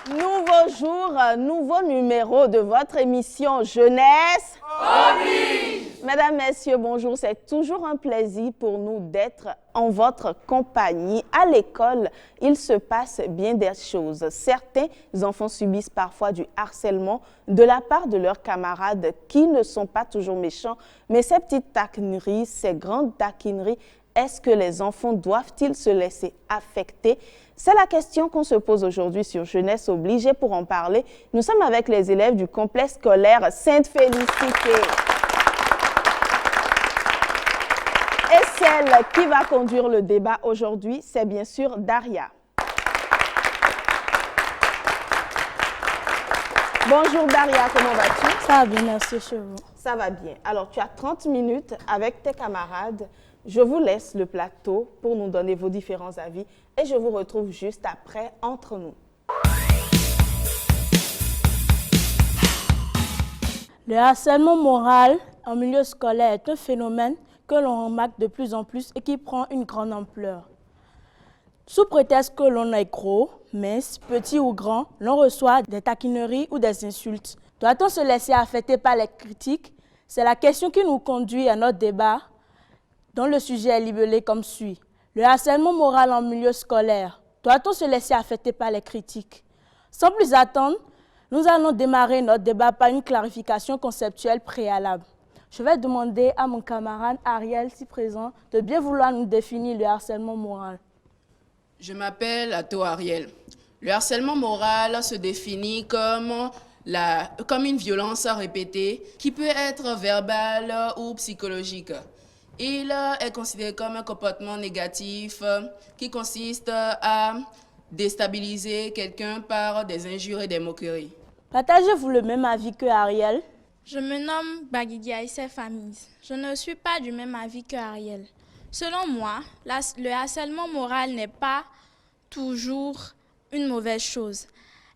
Nouveau jour, nouveau numéro de votre émission Jeunesse Oblige. Mesdames, Messieurs, bonjour. C'est toujours un plaisir pour nous d'être en votre compagnie. À l'école, il se passe bien des choses. Certains enfants subissent parfois du harcèlement de la part de leurs camarades qui ne sont pas toujours méchants. Mais ces petites taquineries, ces grandes taquineries, est-ce que les enfants doivent-ils se laisser affecter? C'est la question qu'on se pose aujourd'hui sur Jeunesse Oblige. Et pour en parler, nous sommes avec les élèves du complexe scolaire Sainte-Félicité. Et celle qui va conduire le débat aujourd'hui, c'est bien sûr Daria. Bonjour Daria, comment vas-tu? Ça va bien, merci chez vous. Ça va bien. Alors, tu as 30 minutes avec tes camarades. Je vous laisse le plateau pour nous donner vos différents avis et je vous retrouve juste après entre nous. Le harcèlement moral en milieu scolaire est un phénomène que l'on remarque de plus en plus et qui prend une grande ampleur. Sous prétexte que l'on est gros, mince, petit ou grand, l'on reçoit des taquineries ou des insultes. Doit-on se laisser affecter par les critiques? C'est la question qui nous conduit à notre débat, dont le sujet est libellé comme suit. Le harcèlement moral en milieu scolaire. Doit-on se laisser affecter par les critiques? Sans plus attendre, nous allons démarrer notre débat par une clarification conceptuelle préalable. Je vais demander à mon camarade Ariel, si présent, de bien vouloir nous définir le harcèlement moral. Je m'appelle Ato Ariel. Le harcèlement moral se définit comme une violence répétée qui peut être verbale ou psychologique. Il est considéré comme un comportement négatif qui consiste à déstabiliser quelqu'un par des injures et des moqueries. Partagez-vous le même avis que Ariel? Je me nomme Bagidi Aïssé Famiz. Je ne suis pas du même avis que Ariel. Selon moi, le harcèlement moral n'est pas toujours une mauvaise chose.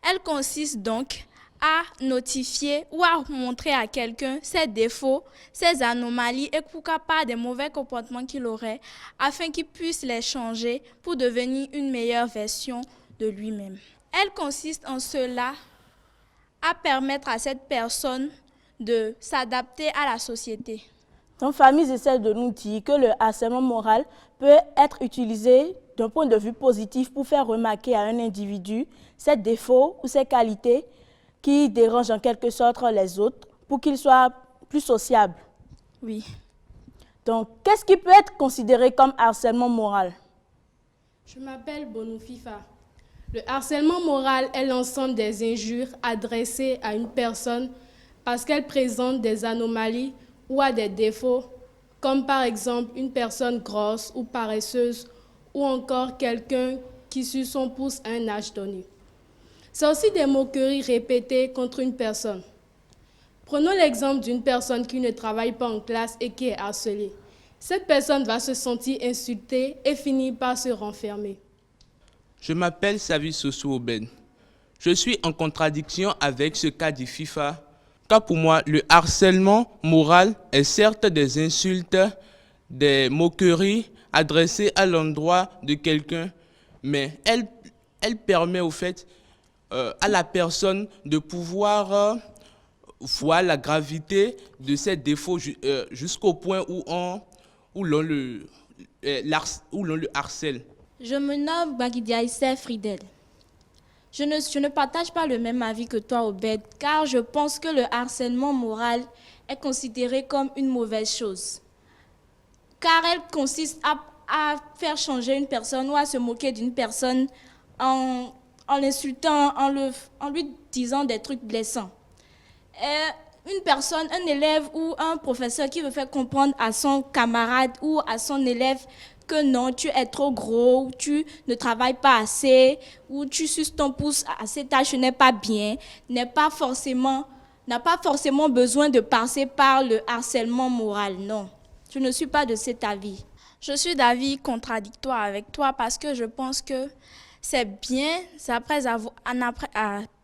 Elle consiste donc à notifier ou à montrer à quelqu'un ses défauts, ses anomalies et pourquoi pas des mauvais comportements qu'il aurait afin qu'il puisse les changer pour devenir une meilleure version de lui-même. Elle consiste en cela à permettre à cette personne de s'adapter à la société. Donc, Famille essaie de nous dire que le harcèlement moral peut être utilisé d'un point de vue positif pour faire remarquer à un individu ses défauts ou ses qualités qui dérangent en quelque sorte les autres pour qu'il soit plus sociable. Oui. Donc, qu'est-ce qui peut être considéré comme harcèlement moral? Je m'appelle Bonou Fifa. Le harcèlement moral est l'ensemble des injures adressées à une personne parce qu'elle présente des anomalies ou a des défauts, comme par exemple une personne grosse ou paresseuse ou encore quelqu'un qui suit son pouce à un âge donné. C'est aussi des moqueries répétées contre une personne. Prenons l'exemple d'une personne qui ne travaille pas en classe et qui est harcelée. Cette personne va se sentir insultée et finir par se renfermer. Je m'appelle Savi Sossou Oben. Je suis en contradiction avec ce qu'a dit FIFA, car pour moi, le harcèlement moral est certes des insultes, des moqueries adressées à l'endroit de quelqu'un, mais elle permet au fait à la personne de pouvoir voir la gravité de ses défauts jusqu'au point où l'on le harcèle. Je me nomme Bagidi Aïssé Fridel. Je ne partage pas le même avis que toi, Obed, car je pense que le harcèlement moral est considéré comme une mauvaise chose. Car elle consiste à faire changer une personne ou à se moquer d'une personne en l'insultant, en lui disant des trucs blessants. Une personne, un élève ou un professeur qui veut faire comprendre à son camarade ou à son élève que non, tu es trop gros, ou tu ne travailles pas assez, ou tu suces ton pouce à cet âge, ce n'est pas bien, n'a pas forcément besoin de passer par le harcèlement moral, non. Je ne suis pas de cet avis. Je suis d'avis contradictoire avec toi parce que je pense que c'est bien,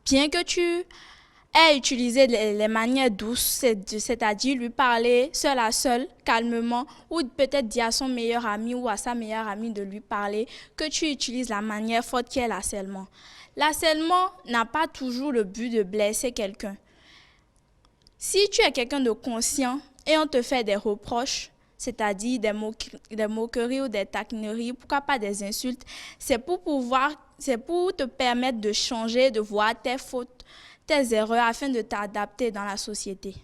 bien que tu est utiliser les manières douces, c'est-à-dire lui parler seul à seul, calmement, ou peut-être dire à son meilleur ami ou à sa meilleure amie de lui parler, que tu utilises la manière forte qui est l'harcèlement. L'harcèlement n'a pas toujours le but de blesser quelqu'un. Si tu es quelqu'un de conscient et on te fait des reproches, c'est-à-dire des moqueries ou des taquineries, pourquoi pas des insultes, c'est pour te permettre de changer, de voir tes fautes, tes erreurs afin de t'adapter dans la société.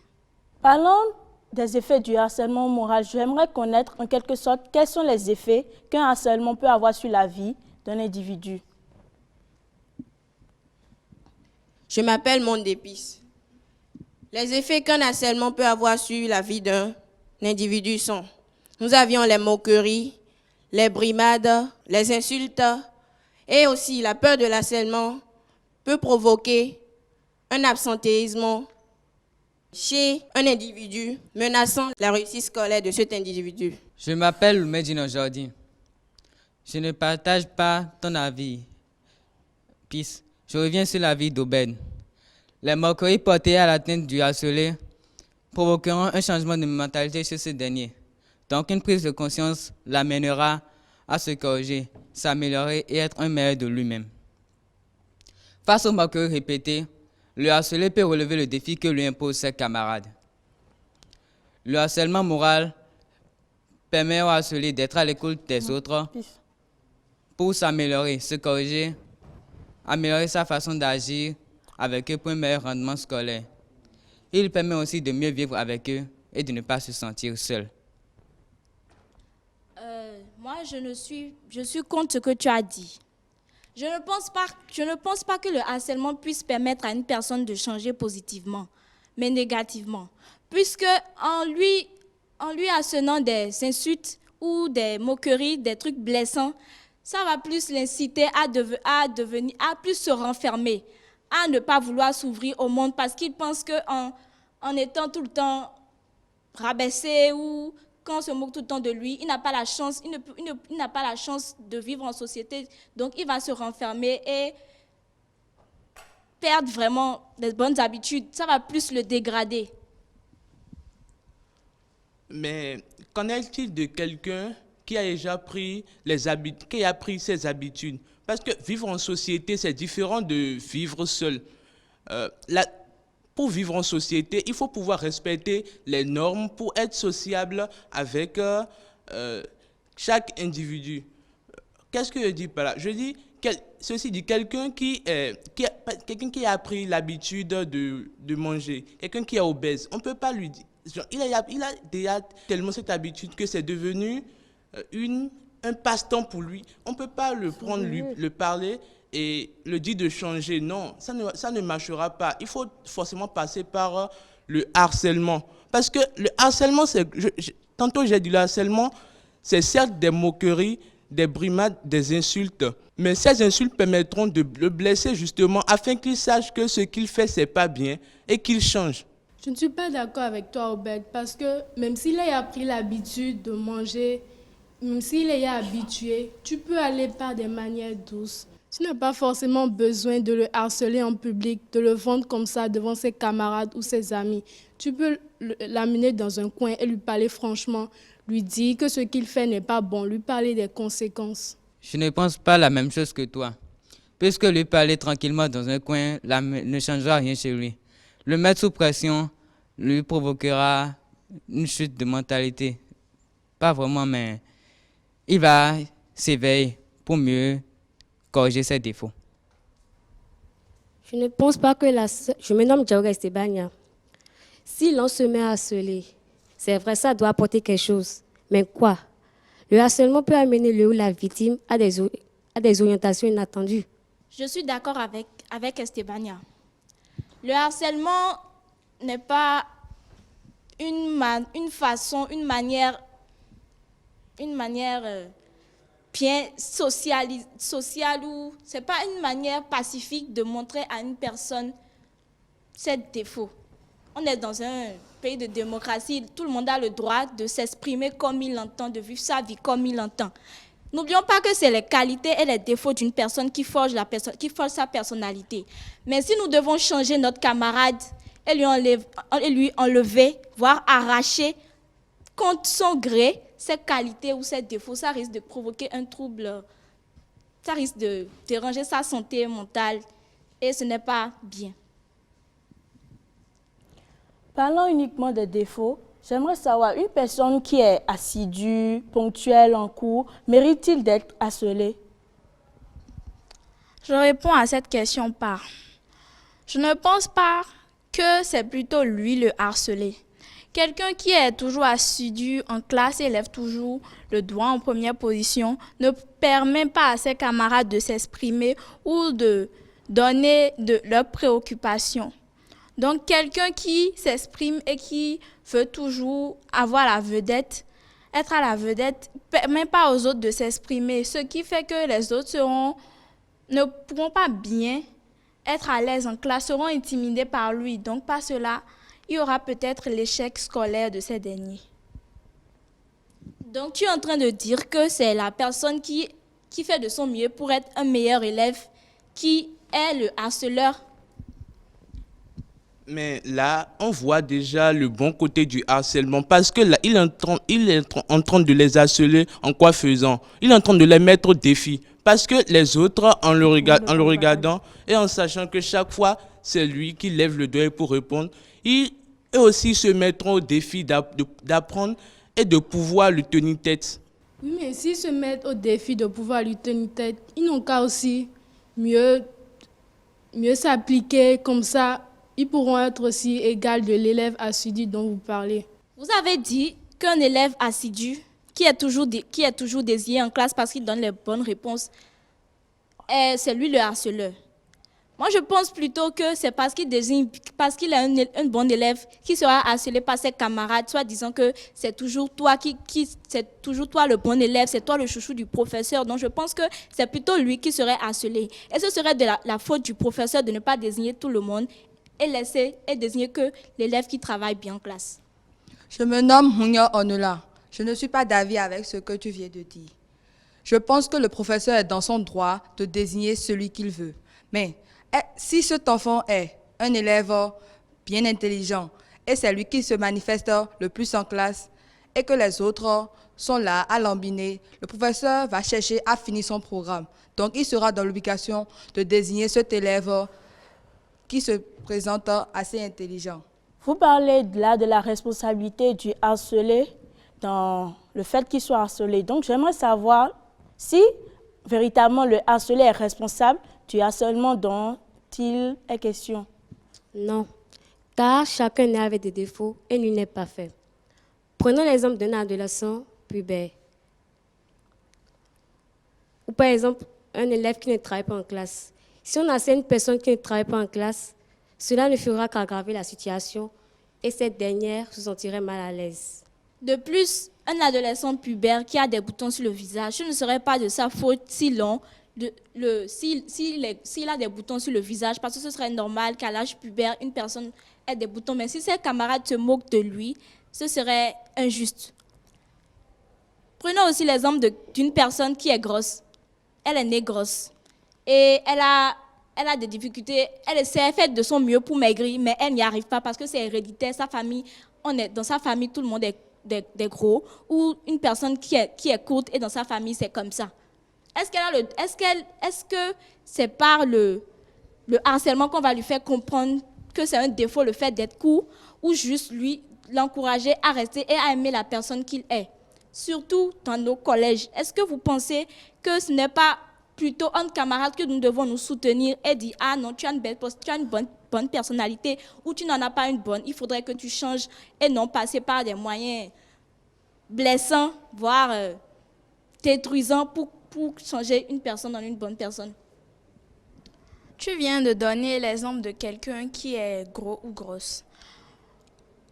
Parlons des effets du harcèlement moral. J'aimerais connaître en quelque sorte quels sont les effets qu'un harcèlement peut avoir sur la vie d'un individu. Je m'appelle Monde d'Épice. Les effets qu'un harcèlement peut avoir sur la vie d'un individu sont: nous avions les moqueries, les brimades, les insultes, et aussi la peur de l'harcèlement peut provoquer un absentéisme chez un individu, menaçant la réussite scolaire de cet individu. Je m'appelle Medina Jordi. Je ne partage pas ton avis. Peace. Je reviens sur l'avis d'Obed. Les moqueries portées à l'atteinte du harcelé provoqueront un changement de mentalité chez ce dernier. Donc une prise de conscience l'amènera à se corriger, s'améliorer et être un meilleur de lui-même. Face aux moqueries répétées, le harcelé peut relever le défi que lui imposent ses camarades. Le harcèlement moral permet au harcelé d'être à l'écoute des autres pour s'améliorer, se corriger, améliorer sa façon d'agir avec eux pour un meilleur rendement scolaire. Il permet aussi de mieux vivre avec eux et de ne pas se sentir seul. Moi, je suis contre ce que tu as dit. Je ne pense pas que le harcèlement puisse permettre à une personne de changer positivement, mais négativement. Puisque en lui harcelant des insultes ou des moqueries, des trucs blessants, ça va plus l'inciter à plus se renfermer, à ne pas vouloir s'ouvrir au monde parce qu'il pense qu'en étant tout le temps rabaissé ou quand on se moque tout le temps de lui, il n'a pas la chance, il n'a pas la chance de vivre en société. Donc, il va se renfermer et perdre vraiment des bonnes habitudes. Ça va plus le dégrader. Mais qu'en est-il de quelqu'un qui a déjà pris ses habitudes? Parce que vivre en société, c'est différent de vivre seul. Pour vivre en société, il faut pouvoir respecter les normes pour être sociable avec chaque individu. Qu'est-ce que je dis par là? Je dis, ceci dit, quelqu'un qui a appris l'habitude de manger, quelqu'un qui est obèse, on ne peut pas lui dire. Il a déjà tellement cette habitude que c'est devenu un passe-temps pour lui. On ne peut pas le prendre, le parler et le dire de changer. Non, ça ne marchera pas. Il faut forcément passer par le harcèlement. Parce que le harcèlement, tantôt j'ai dit le harcèlement, c'est certes des moqueries, des brimades, des insultes. Mais ces insultes permettront de le blesser justement afin qu'il sache que ce qu'il fait, c'est pas bien et qu'il change. Je ne suis pas d'accord avec toi, Obed, parce que même s'il a pris l'habitude de manger, même s'il est habitué, tu peux aller par des manières douces. Tu n'as pas forcément besoin de le harceler en public, de le vendre comme ça devant ses camarades ou ses amis. Tu peux l'amener dans un coin et lui parler franchement, lui dire que ce qu'il fait n'est pas bon, lui parler des conséquences. Je ne pense pas la même chose que toi. Puisque lui parler tranquillement dans un coin ne changera rien chez lui. Le mettre sous pression lui provoquera une chute de mentalité. Pas vraiment, mais il va s'éveiller pour mieux corriger ses défauts. Je ne pense pas que Je me nomme Djaouga Estebania. Si l'on se met à harceler, c'est vrai, ça doit apporter quelque chose. Mais quoi? Le harcèlement peut amener le ou la victime à des orientations inattendues. Je suis d'accord avec Estebania. Le harcèlement n'est pas une manière bien sociale ou c'est pas une manière pacifique de montrer à une personne ses défauts. On est dans un pays de démocratie, tout le monde a le droit de s'exprimer comme il l'entend, de vivre sa vie comme il l'entend. N'oublions pas que c'est les qualités et les défauts d'une personne qui forgent sa personnalité. Mais si nous devons changer notre camarade et lui enlever, voire arracher contre son gré ses qualités ou ses défauts, ça risque de provoquer un trouble, ça risque de déranger sa santé mentale et ce n'est pas bien. Parlant uniquement des défauts, j'aimerais savoir, une personne qui est assidue, ponctuelle en cours, mérite-t-il d'être harcelée? Je réponds à cette question par: je ne pense pas que c'est plutôt lui le harcelé. Quelqu'un qui est toujours assidu en classe et lève toujours le doigt en première position ne permet pas à ses camarades de s'exprimer ou de donner de leurs préoccupations. Donc quelqu'un qui s'exprime et qui veut toujours avoir la vedette, être à la vedette, ne permet pas aux autres de s'exprimer, ce qui fait que les autres ne pourront pas bien être à l'aise en classe, seront intimidés par lui. Donc par cela, il y aura peut-être l'échec scolaire de ces derniers. Donc tu es en train de dire que c'est la personne qui fait de son mieux pour être un meilleur élève qui est le harceleur. Mais là, on voit déjà le bon côté du harcèlement parce que là, il est en train de les harceler en quoi faisant? Il est en train de les mettre au défi. Parce que les autres, en le regardant et en sachant que chaque fois, c'est lui qui lève le doigt pour répondre, eux aussi se mettront au défi d'apprendre et de pouvoir lui tenir tête. Oui, mais s'ils se mettent au défi de pouvoir lui tenir tête, ils n'ont qu'à aussi mieux s'appliquer, comme ça, ils pourront être aussi égaux de l'élève assidu dont vous parlez. Vous avez dit qu'un élève assidu qui est toujours désigné en classe parce qu'il donne les bonnes réponses, c'est lui le harceleur. Moi, je pense plutôt que c'est parce qu'il est un bon élève qui sera harcelé par ses camarades, soit disant que c'est toujours toi c'est toujours toi le bon élève, c'est toi le chouchou du professeur. Donc, je pense que c'est plutôt lui qui serait harcelé. Et ce serait de la faute du professeur de ne pas désigner tout le monde et désigner que l'élève qui travaille bien en classe. Je me nomme Hunya Onula. Je ne suis pas d'avis avec ce que tu viens de dire. Je pense que le professeur est dans son droit de désigner celui qu'il veut. Mais si cet enfant est un élève bien intelligent et c'est lui qui se manifeste le plus en classe et que les autres sont là à l'embiner, le professeur va chercher à finir son programme. Donc, il sera dans l'obligation de désigner cet élève qui se présente assez intelligent. Vous parlez là de la responsabilité du harcelé dans le fait qu'il soit harcelé. Donc, j'aimerais savoir si véritablement le harcelé est responsable du harcèlement dont il est question. Non, car chacun est avec des défauts et nul n'est pas fait. Prenons l'exemple d'un adolescent pubère. Ou par exemple, un élève qui ne travaille pas en classe. Si on enseigne une personne qui ne travaille pas en classe, cela ne fera qu'aggraver la situation et cette dernière se sentirait mal à l'aise. De plus, un adolescent pubère qui a des boutons sur le visage, ce ne serait pas de sa faute s'il a des boutons sur le visage, parce que ce serait normal qu'à l'âge pubère, une personne ait des boutons. Mais si ses camarades se moquent de lui, ce serait injuste. Prenons aussi l'exemple d'une personne qui est grosse. Elle est née grosse et elle a des difficultés. Elle fait de son mieux pour maigrir, mais elle n'y arrive pas parce que c'est héréditaire. Dans sa famille, tout le monde est des gros, ou une personne qui est courte et dans sa famille, c'est comme ça. Est-ce que c'est par le harcèlement qu'on va lui faire comprendre que c'est un défaut le fait d'être court, ou juste lui l'encourager à rester et à aimer la personne qu'il est? Surtout dans nos collèges. Est-ce que vous pensez que ce n'est pas plutôt entre camarades que nous devons nous soutenir et dire « Ah non, tu as une bonne personnalité ou tu n'en as pas une bonne, il faudrait que tu changes » et non passer par des moyens blessants, voire détruisants pour changer une personne en une bonne personne. Tu viens de donner l'exemple de quelqu'un qui est gros ou grosse.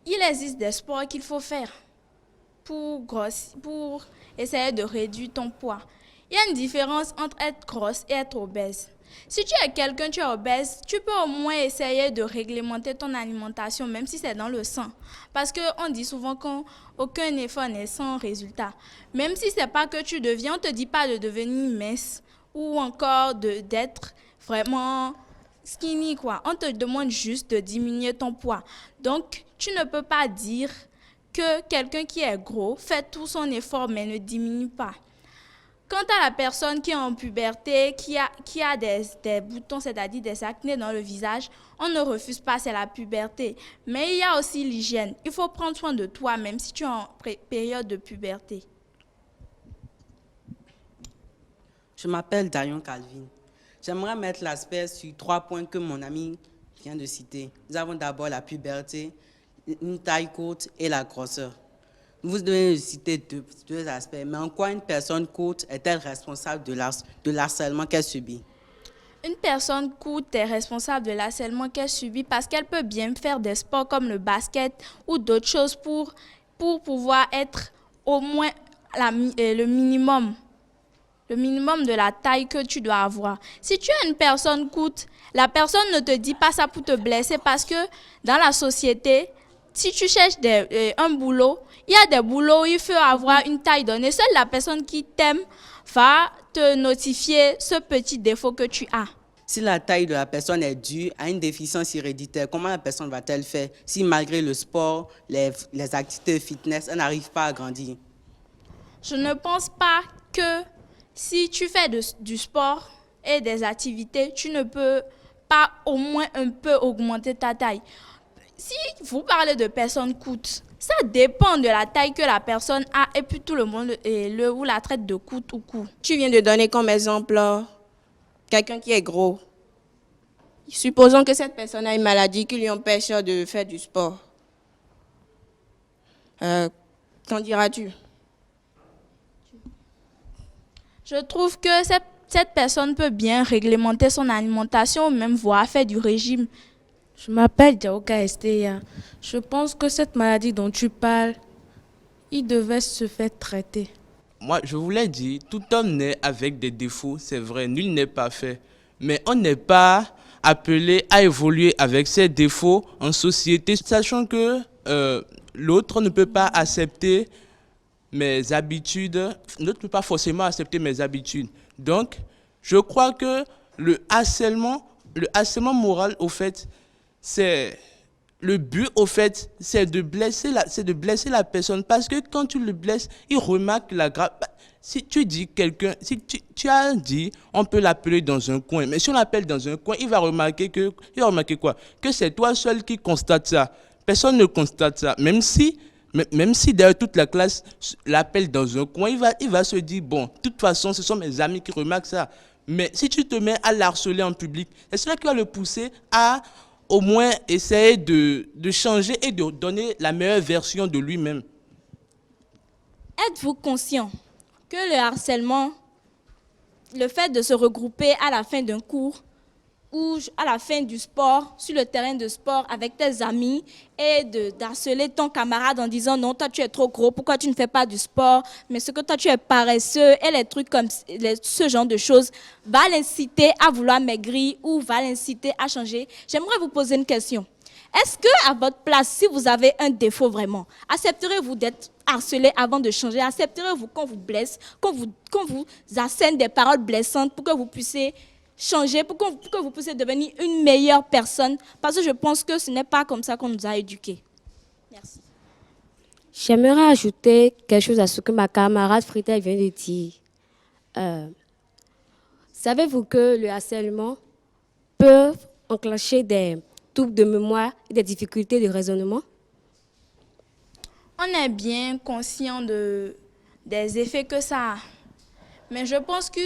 Il existe des sports qu'il faut faire pour essayer de réduire ton poids. Il y a une différence entre être grosse et être obèse. Si tu es quelqu'un, tu es obèse, tu peux au moins essayer de réglementer ton alimentation, même si c'est dans le sang. Parce qu'on dit souvent qu'aucun effort n'est sans résultat. Même si ce n'est pas que tu deviens, on ne te dit pas de devenir mince ou encore d'être vraiment skinny, quoi. On te demande juste de diminuer ton poids. Donc, tu ne peux pas dire que quelqu'un qui est gros fait tout son effort mais ne diminue pas. Quant à la personne qui est en puberté, qui a des boutons, c'est-à-dire des acnés dans le visage, on ne refuse pas, c'est la puberté. Mais il y a aussi l'hygiène. Il faut prendre soin de toi, même si tu es en période de puberté. Je m'appelle Darion Calvin. J'aimerais mettre l'aspect sur 3 points que mon ami vient de citer. Nous avons d'abord la puberté, une taille courte et la grosseur. Vous devez citer deux aspects, mais en quoi une personne courte est-elle responsable de l'harcèlement qu'elle subit? Une personne courte est responsable de l'harcèlement qu'elle subit parce qu'elle peut bien faire des sports comme le basket ou d'autres choses pour pouvoir être au moins le minimum de la taille que tu dois avoir. Si tu es une personne courte, la personne ne te dit pas ça pour te blesser parce que dans la société, si tu cherches un boulot, il y a des boulots où il faut avoir une taille donnée. Seule la personne qui t'aime va te notifier ce petit défaut que tu as. Si la taille de la personne est due à une déficience héréditaire, comment la personne va-t-elle faire si malgré le sport, les activités fitness, elle n'arrive pas à grandir? Je ne pense pas que si tu fais du sport et des activités, tu ne peux pas au moins un peu augmenter ta taille. Si vous parlez de personnes courtes, ça dépend de la taille que la personne a et puis tout le monde ou la traite de courte ou court. Tu viens de donner comme exemple quelqu'un qui est gros. Supposons que cette personne a une maladie qui lui empêche de faire du sport. Qu'en diras-tu? Je trouve que cette personne peut bien réglementer son alimentation ou même voir faire du régime. Je m'appelle Diaoka Esteya. Je pense que cette maladie dont tu parles, il devait se faire traiter. Moi, je voulais dire, tout homme naît avec des défauts, c'est vrai, nul n'est parfait. Mais on n'est pas appelé à évoluer avec ces défauts en société, sachant que l'autre ne peut pas accepter mes habitudes, l'autre ne peut pas forcément accepter mes habitudes. Donc, je crois que le harcèlement moral, au fait, c'est le but, au fait, c'est de blesser la personne. Parce que quand tu le blesses, il remarque la grave. Si tu dis quelqu'un, si tu as dit, on peut l'appeler dans un coin. Mais si on l'appelle dans un coin, il va remarquer quoi? Que c'est toi seul qui constate ça. Personne ne constate ça. Même si d'ailleurs toute la classe l'appelle dans un coin, il va se dire, bon, de toute façon, ce sont mes amis qui remarquent ça. Mais si tu te mets à l'harceler en public, c'est cela qui va le pousser à au moins essayer de changer et de donner la meilleure version de lui-même. Êtes-vous conscient que le harcèlement, le fait de se regrouper à la fin d'un cours ou à la fin du sport, sur le terrain de sport avec tes amis et d'harceler ton camarade en disant non, toi tu es trop gros, pourquoi tu ne fais pas du sport, mais ce que toi tu es paresseux et les trucs comme ce genre de choses va l'inciter à vouloir maigrir ou va l'inciter à changer. J'aimerais vous poser une question. Est-ce que à votre place, si vous avez un défaut vraiment, accepterez-vous d'être harcelé avant de changer? Accepterez-vous qu'on vous blesse, qu'on vous assène des paroles blessantes pour que vous puissiez changer, pour que vous puissiez devenir une meilleure personne? Parce que je pense que ce n'est pas comme ça qu'on nous a éduqués. Merci. J'aimerais ajouter quelque chose à ce que ma camarade Friedel vient de dire. Savez-vous que le harcèlement peut enclencher des troubles de mémoire et des difficultés de raisonnement? On est bien conscient des effets que ça a. Mais je pense que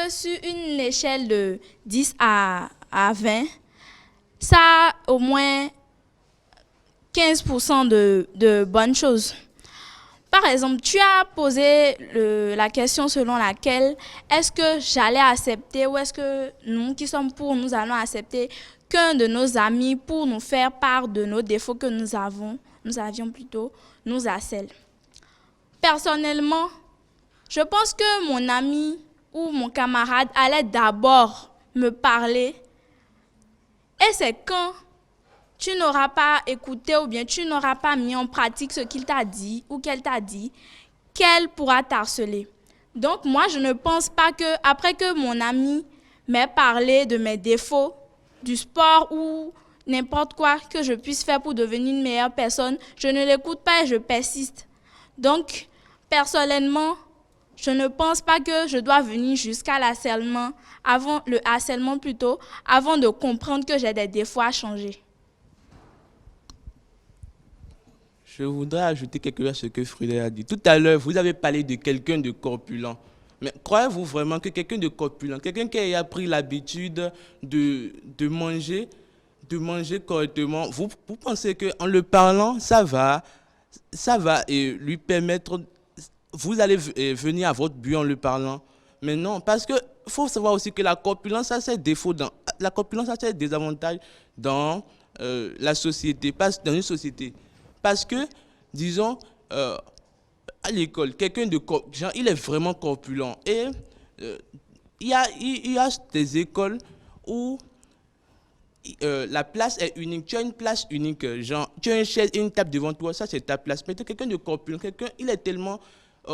sur une échelle de 10 à 20, ça a au moins 15% de bonnes choses. Par exemple, tu as posé la question selon laquelle est-ce que j'allais accepter ou est-ce que nous qui sommes pour, nous allons accepter qu'un de nos amis, pour nous faire part de nos défauts que nous avions nous harcèle. Personnellement, je pense que mon ami ou mon camarade allait d'abord me parler. Et c'est quand tu n'auras pas écouté ou bien tu n'auras pas mis en pratique ce qu'il t'a dit ou qu'elle t'a dit, qu'elle pourra t'harceler. Donc moi, je ne pense pas que après que mon ami m'ait parlé de mes défauts, du sport ou n'importe quoi que je puisse faire pour devenir une meilleure personne, je ne l'écoute pas et je persiste. Donc, personnellement, je ne pense pas que je dois venir jusqu'à l'harcèlement, avant de comprendre que j'ai des défauts à changer. Je voudrais ajouter quelque chose à ce que Fridel a dit. Tout à l'heure, vous avez parlé de quelqu'un de corpulent. Mais croyez-vous vraiment que quelqu'un de corpulent, quelqu'un qui a pris l'habitude de manger correctement, vous pensez qu'en le parlant, ça va lui permettre, vous allez venir à votre but en le parlant. Mais non, parce qu'il faut savoir aussi que la corpulence a ses défauts, la corpulence a ses désavantages dans la société, dans une société. Parce que, disons, à l'école, quelqu'un de genre, il est vraiment corpulent. Et il y a des écoles où la place est unique. Tu as une place unique. Genre, tu as une chaise et une table devant toi, ça c'est ta place. Mais quelqu'un de corpulent, il est tellement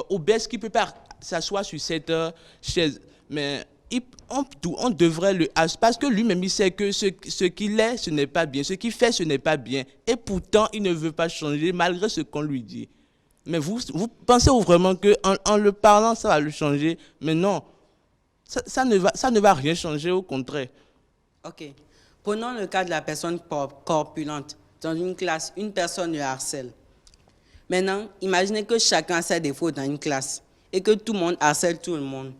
obèse qu'il ne peut pas s'asseoir sur cette chaise. Mais on devrait le haïr parce que lui-même il sait que ce qu'il est, ce n'est pas bien, ce qu'il fait, ce n'est pas bien, et pourtant il ne veut pas changer malgré ce qu'on lui dit. Mais vous pensez vraiment que en le parlant ça va le changer? Mais non, ça ne va rien changer, au contraire. Ok, prenons le cas de la personne corpulente. Dans une classe, une personne le harcèle. Maintenant, imaginez que chacun a ses défauts dans une classe et que tout le monde harcèle tout le monde.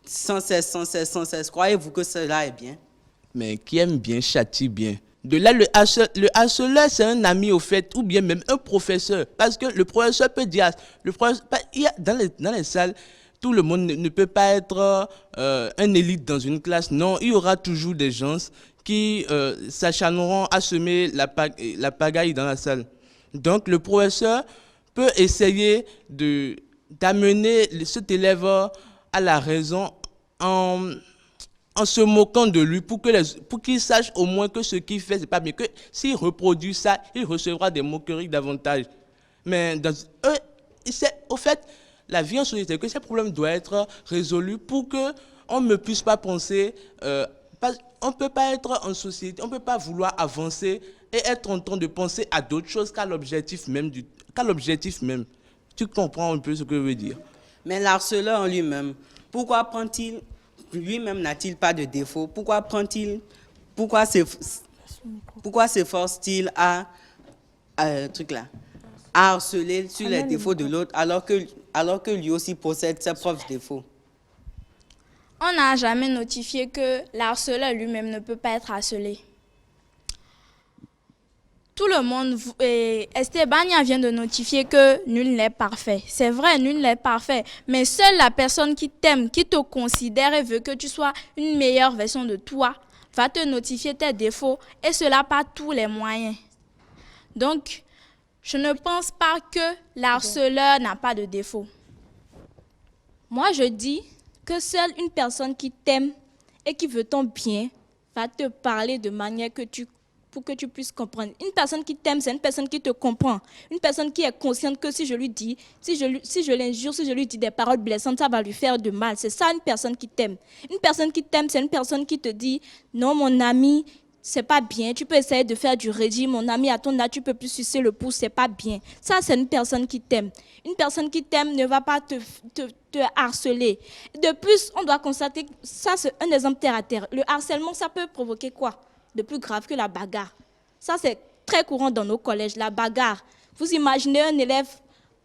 Sans cesse. Croyez-vous que cela est bien? Mais qui aime bien châtie bien. De là, le harceleur, c'est un ami au fait, ou bien même un professeur. Parce que le professeur peut dire, dans les salles, tout le monde ne peut pas être un élite dans une classe. Non, il y aura toujours des gens qui s'acharneront à semer la pagaille dans la salle. Donc, le professeur peut essayer d'amener cet élève à la raison en se moquant de lui pour qu'il sache au moins que ce qu'il fait, c'est pas bien. Que s'il reproduit ça, il recevra des moqueries davantage. Mais au fait, la vie en société, que ces problèmes doivent être résolus pour qu'on ne puisse pas penser... on ne peut pas être en société, on ne peut pas vouloir avancer et être en train de penser à d'autres choses qu'à l'objectif même. Tu comprends un peu ce que je veux dire? Mais l'harceleur en lui-même, pourquoi prend-il, lui-même n'a-t-il pas de défaut? Pourquoi s'efforce-t-il à harceler sur les défauts de l'autre alors que lui aussi possède ses propres défauts? On n'a jamais notifié que l'harceleur lui-même ne peut pas être harcelé. Tout le monde, Estebania vient de notifier que nul n'est parfait. C'est vrai, nul n'est parfait, mais seule la personne qui t'aime, qui te considère et veut que tu sois une meilleure version de toi, va te notifier tes défauts, et cela par tous les moyens. Donc, je ne pense pas que l'harceleur n'a pas de défaut. Moi, je dis que seule une personne qui t'aime et qui veut ton bien va te parler de manière pour que tu puisses comprendre. Une personne qui t'aime, c'est une personne qui te comprend. Une personne qui est consciente que si je l'injure, si je lui dis des paroles blessantes, ça va lui faire de mal. C'est ça une personne qui t'aime. Une personne qui t'aime, c'est une personne qui te dit « Non, mon ami, c'est pas bien. Tu peux essayer de faire du régime. Mon ami, à ton âge, tu peux plus sucer le pouce, c'est pas bien. » Ça, c'est une personne qui t'aime. Une personne qui t'aime ne va pas te harceler. De plus, on doit constater, ça c'est un exemple terre à terre. Le harcèlement, ça peut provoquer quoi de plus grave que la bagarre? Ça, c'est très courant dans nos collèges, la bagarre. Vous imaginez un élève,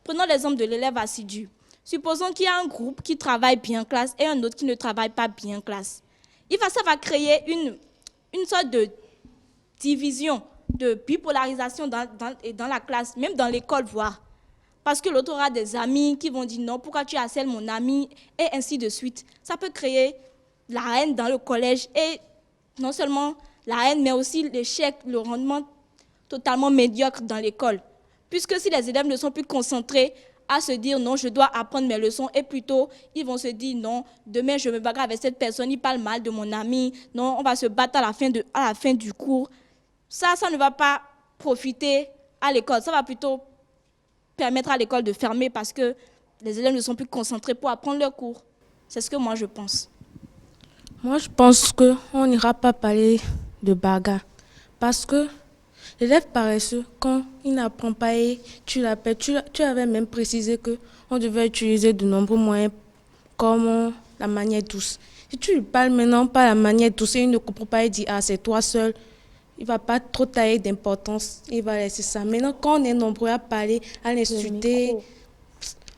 prenons l'exemple de l'élève assidu. Supposons qu'il y a un groupe qui travaille bien en classe et un autre qui ne travaille pas bien en classe. Ça va créer une sorte de division, de bipolarisation dans la classe, même dans l'école, voire. Parce que l'autre aura des amis qui vont dire non, pourquoi tu harcèles mon ami, et ainsi de suite. Ça peut créer la haine dans le collège, et non seulement la haine, mais aussi l'échec, le rendement totalement médiocre dans l'école. Puisque si les élèves ne sont plus concentrés à se dire non, je dois apprendre mes leçons, et plutôt ils vont se dire non, demain je me bagarre avec cette personne, il parle mal de mon ami, non, on va se battre à la fin du cours. Ça ne va pas profiter à l'école, ça va plutôt permettre à l'école de fermer parce que les élèves ne sont plus concentrés pour apprendre leurs cours. C'est ce que moi je pense. Moi, je pense qu'on n'ira pas parler de bagarre. Parce que l'élève paresseux, quand il n'apprend pas et tu l'appelles, tu avais même précisé qu'on devait utiliser de nombreux moyens comme la manière douce. Si tu lui parles maintenant pas la manière douce et il ne comprend pas, il dit « Ah, c'est toi seul », il ne va pas trop tailler d'importance, il va laisser ça. Maintenant, quand on est nombreux à parler, à l'insulter,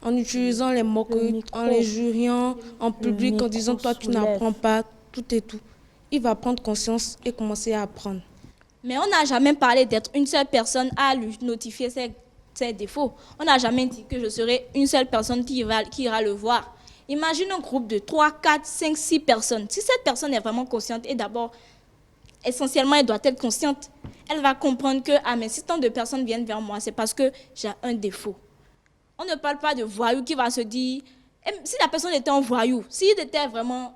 en utilisant les moqueries, en les juriant, en public, en disant « Toi, tu n'apprends pas », tout et tout, il va prendre conscience et commencer à apprendre. Mais on n'a jamais parlé d'être une seule personne à lui notifier ses défauts. On n'a jamais dit que je serai une seule personne qui ira le voir. Imagine un groupe de 3, 4, 5, 6 personnes. Si cette personne est vraiment consciente, et d'abord, essentiellement, elle doit être consciente, elle va comprendre que mais si tant de personnes viennent vers moi, c'est parce que j'ai un défaut. On ne parle pas de voyou qui va se dire, si la personne était un voyou, s'il était vraiment,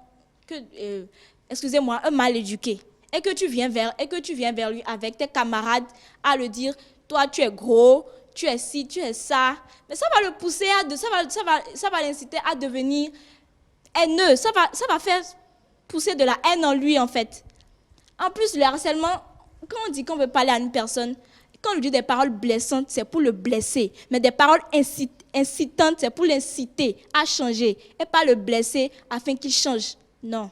excusez-moi, un mal éduqué, et que tu viens vers lui avec tes camarades à le dire, toi tu es gros, tu es ci, tu es ça, mais ça va le pousser ça va l'inciter à devenir haineux, ça va faire pousser de la haine en lui en fait. En plus, le harcèlement, quand on dit qu'on veut parler à une personne, quand on lui dit des paroles blessantes, c'est pour le blesser, mais des paroles incitantes, c'est pour l'inciter à changer et pas le blesser afin qu'il change. Non.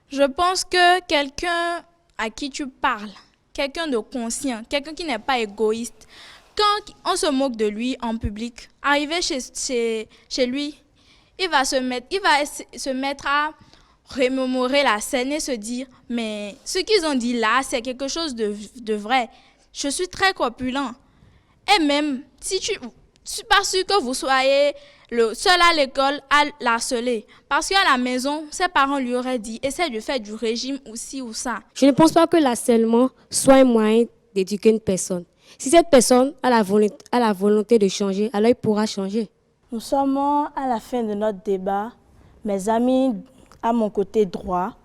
Je pense que quelqu'un à qui tu parles, quelqu'un de conscient, quelqu'un qui n'est pas égoïste, quand on se moque de lui en public, arrivé chez lui, il va se mettre à remémorer la scène et se dire « Mais ce qu'ils ont dit là, c'est quelque chose de vrai. Je suis très corpulent. » Et même, si je ne suis pas sûre que vous soyez le seul à l'école à l'harceler. Parce qu'à la maison, ses parents lui auraient dit « Essaie de faire du régime ou ci ou ça. » Je ne pense pas que l'harcèlement soit un moyen d'éduquer une personne. Si cette personne a la volonté de changer, alors il pourra changer. Nous sommes à la fin de notre débat. Mes amis, à mon côté droit,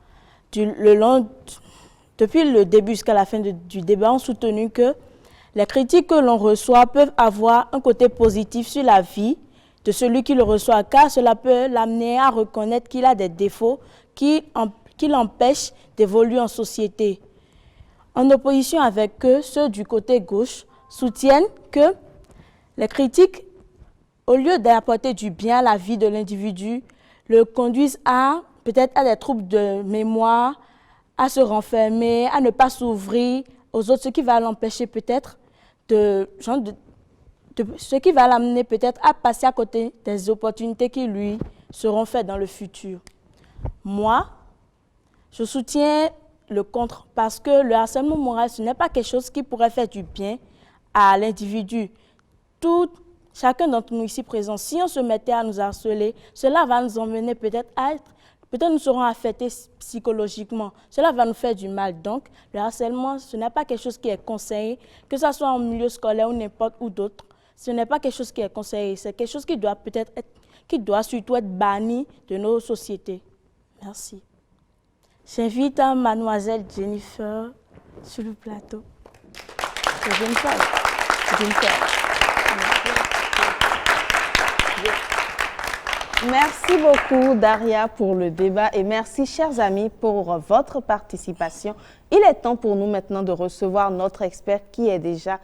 depuis le début jusqu'à la fin du débat, ont soutenu que les critiques que l'on reçoit peuvent avoir un côté positif sur la vie de celui qui le reçoit, car cela peut l'amener à reconnaître qu'il a des défauts qui l'empêchent d'évoluer en société. En opposition avec eux, ceux du côté gauche soutiennent que les critiques, au lieu d'apporter du bien à la vie de l'individu, le conduisent peut-être à des troubles de mémoire, à se renfermer, à ne pas s'ouvrir aux autres, ce qui va l'empêcher peut-être ce qui va l'amener peut-être à passer à côté des opportunités qui lui seront faites dans le futur. Moi, je soutiens le contre parce que le harcèlement moral, ce n'est pas quelque chose qui pourrait faire du bien à l'individu. Chacun d'entre nous ici présents, si on se mettait à nous harceler, cela va nous emmener peut-être nous serons affectés psychologiquement. Cela va nous faire du mal. Donc, le harcèlement, ce n'est pas quelque chose qui est conseillé, que ce soit en milieu scolaire ou n'importe où d'autre. Ce n'est pas quelque chose qui est conseillé. C'est quelque chose qui doit surtout être banni de nos sociétés. Merci. J'invite mademoiselle Jennifer sur le plateau. C'est Jennifer. Merci beaucoup, Daria, pour le débat et merci, chers amis, pour votre participation. Il est temps pour nous maintenant de recevoir notre expert qui est déjà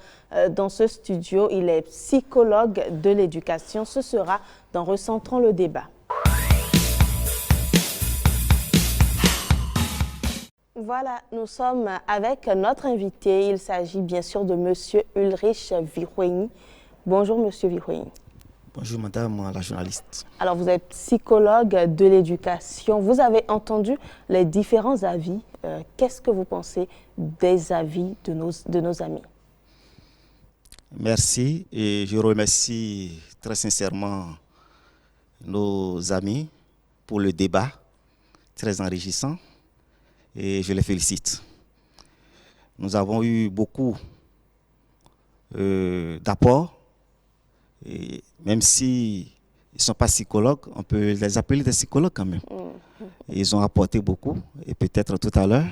dans ce studio. Il est psychologue de l'éducation. Ce sera dans Recentrons le débat. Voilà, nous sommes avec notre invité. Il s'agit bien sûr de Monsieur Ulrich Virweni. Bonjour, Monsieur Virweni. Bonjour madame la journaliste. Alors vous êtes psychologue de l'éducation. Vous avez entendu les différents avis. Qu'est-ce que vous pensez des avis de nos amis? Merci et je remercie très sincèrement nos amis pour le débat très enrichissant et je les félicite. Nous avons eu beaucoup d'apports Et même si ils ne sont pas psychologues, on peut les appeler des psychologues quand même. Et ils ont apporté beaucoup. Et peut-être tout à l'heure,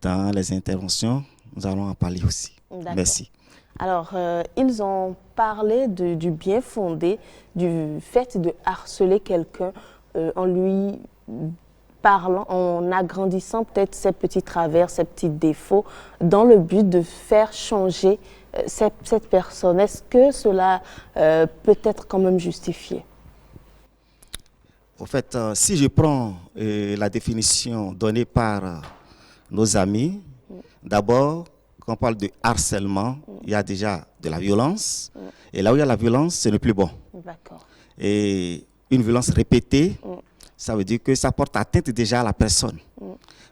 dans les interventions, nous allons en parler aussi. Merci. Alors, ils ont parlé du bien fondé, du fait de harceler quelqu'un en lui parlant, en agrandissant peut-être ses petits travers, ses petits défauts, dans le but de faire changer cette personne. Est-ce que cela peut être quand même justifié? En fait, si je prends la définition donnée par nos amis, d'abord, quand on parle de harcèlement, il y a déjà de la violence. Et là où il y a la violence, ce n'est plus bon. Et une violence répétée, ça veut dire que ça porte atteinte déjà à la personne.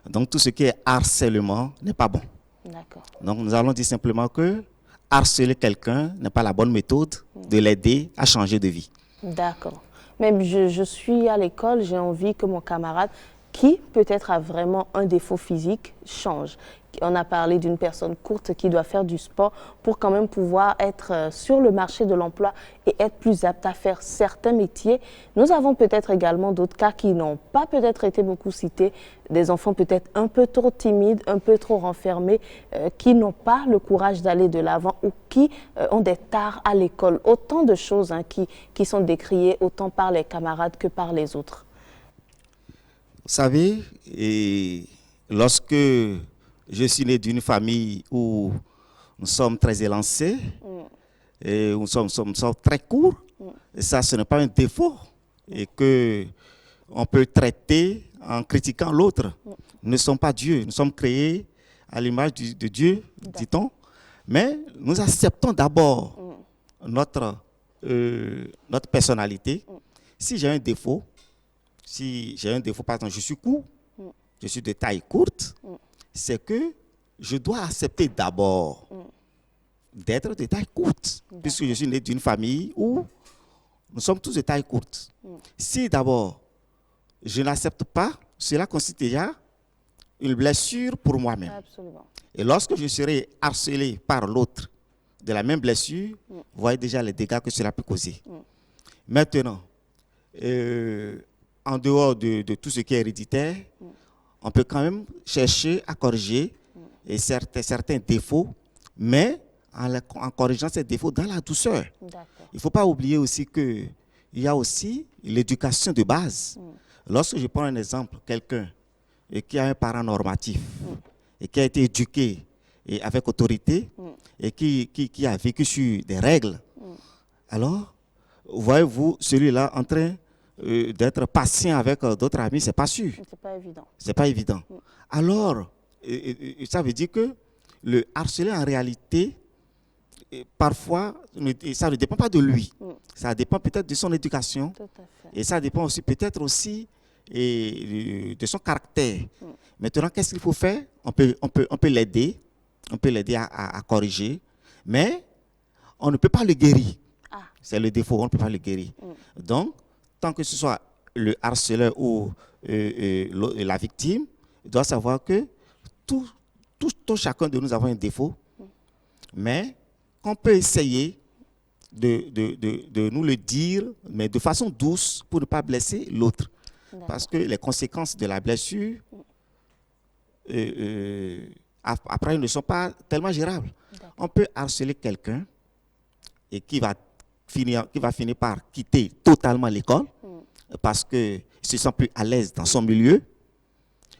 Donc tout ce qui est harcèlement n'est pas bon. Donc nous allons dire simplement que harceler quelqu'un n'est pas la bonne méthode de l'aider à changer de vie. D'accord. Même je suis à l'école, j'ai envie que mon camarade, qui peut-être a vraiment un défaut physique, change. On a parlé d'une personne courte qui doit faire du sport pour quand même pouvoir être sur le marché de l'emploi et être plus apte à faire certains métiers. Nous avons peut-être également d'autres cas qui n'ont pas peut-être été beaucoup cités, des enfants peut-être un peu trop timides, un peu trop renfermés, qui n'ont pas le courage d'aller de l'avant ou qui ont des tares à l'école. Autant de choses qui sont décriées autant par les camarades que par les autres. Vous savez, et lorsque je suis né d'une famille où nous sommes très élancés, et nous sommes très courts, et ça, ce n'est pas un défaut, et qu'on peut traiter en critiquant l'autre. Nous ne sommes pas Dieu, nous sommes créés à l'image de Dieu, dit-on, mais nous acceptons d'abord notre personnalité. Si j'ai un défaut, par exemple, je suis court, je suis de taille courte, c'est que je dois accepter d'abord d'être de taille courte, puisque je suis né d'une famille où nous sommes tous de taille courte. Si d'abord je n'accepte pas, cela constitue déjà une blessure pour moi-même. Et lorsque je serai harcelé par l'autre de la même blessure, vous voyez déjà les dégâts que cela peut causer. Maintenant, en dehors de tout ce qui est héréditaire, on peut quand même chercher à corriger certains défauts, mais en corrigeant ces défauts dans la douceur. Il ne faut pas oublier aussi qu'il y a aussi l'éducation de base. Lorsque je prends un exemple, quelqu'un qui a un parent normatif et qui a été éduqué et avec autorité et qui a vécu sur des règles, alors, voyez-vous celui-là en train d'être patient avec d'autres amis, c'est pas sûr. C'est pas évident. C'est pas évident. Alors, ça veut dire que le harceler en réalité, parfois, ça ne dépend pas de lui. Ça dépend peut-être de son éducation. Et ça dépend aussi peut-être aussi de son caractère. Maintenant, qu'est-ce qu'il faut faire? On peut l'aider. On peut l'aider à corriger. Mais on ne peut pas le guérir. C'est le défaut, on ne peut pas le guérir. Donc, tant que ce soit le harceleur ou la victime, il doit savoir que chacun de nous avons un défaut, mais qu'on peut essayer de nous le dire, mais de façon douce pour ne pas blesser l'autre. Parce que les conséquences de la blessure, après, ne sont pas tellement gérables. On peut harceler quelqu'un et qui va finir par quitter totalement l'école parce qu'il ne se sent plus à l'aise dans son milieu.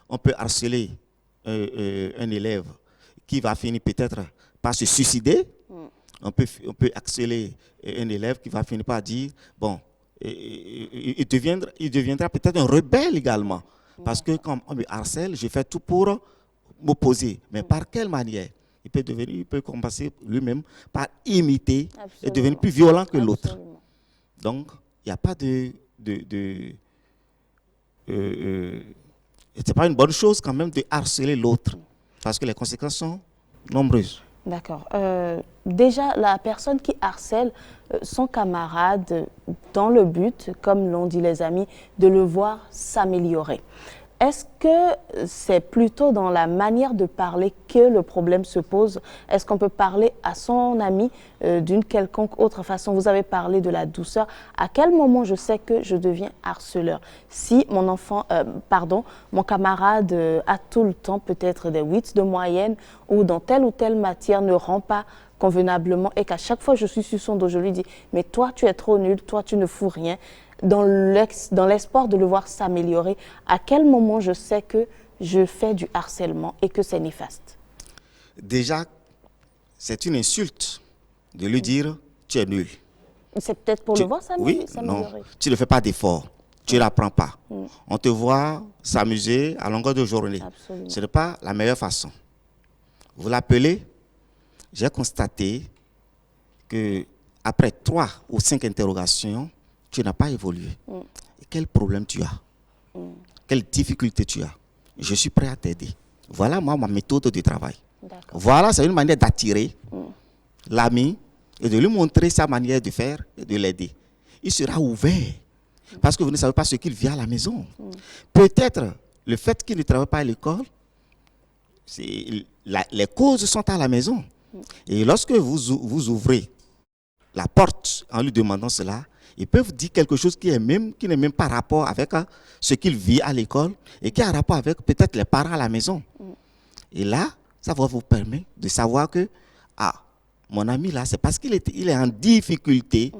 On peut harceler un élève qui va finir peut-être par se suicider. On peut harceler un élève qui va finir par dire, bon, il deviendra peut-être un rebelle également. Parce que quand on me harcèle, je fais tout pour m'opposer. Mais par quelle manière? Il peut commencer lui-même par imiter et devenir plus violent que l'autre. Donc, il n'y a pas c'est pas une bonne chose quand même de harceler l'autre, parce que les conséquences sont nombreuses. D'accord. Déjà, la personne qui harcèle son camarade dans le but, comme l'ont dit les amis, de le voir s'améliorer. est-ce que c'est plutôt dans la manière de parler que le problème se pose? Est-ce qu'on peut parler à son ami d'une quelconque autre façon? Vous avez parlé de la douceur. À quel moment je sais que je deviens harceleur? Si mon enfant, mon camarade a tout le temps peut-être des 8 de moyenne ou dans telle ou telle matière ne rend pas convenablement et qu'à chaque fois je suis sur son dos, je lui dis « mais toi tu es trop nul, toi tu ne fous rien ». Dans l'espoir de le voir s'améliorer, à quel moment je sais que je fais du harcèlement et que c'est néfaste? Déjà, c'est une insulte de lui dire « tu es nul ». C'est peut-être pour le voir s'améliorer. Oui, non, tu ne fais pas d'effort, tu ne l'apprends pas. On te voit s'amuser à longueur de journée. Absolument. Ce n'est pas la meilleure façon. Vous l'appelez, j'ai constaté que après 3 ou 5 interrogations, tu n'as pas évolué. Quel problème tu as? Quelle difficulté tu as? Je suis prêt à t'aider. Voilà moi ma méthode de travail. Voilà, c'est une manière d'attirer l'ami et de lui montrer sa manière de faire et de l'aider. Il sera ouvert parce que vous ne savez pas ce qu'il vit à la maison. Peut-être le fait qu'il ne travaille pas à l'école, les causes sont à la maison. Et lorsque vous ouvrez la porte en lui demandant cela, ils peuvent dire quelque chose qui n'est même pas rapport avec ce qu'il vit à l'école et qui a rapport avec peut-être les parents à la maison. Et là, ça va vous permettre de savoir que, mon ami là, c'est parce qu'il est en difficulté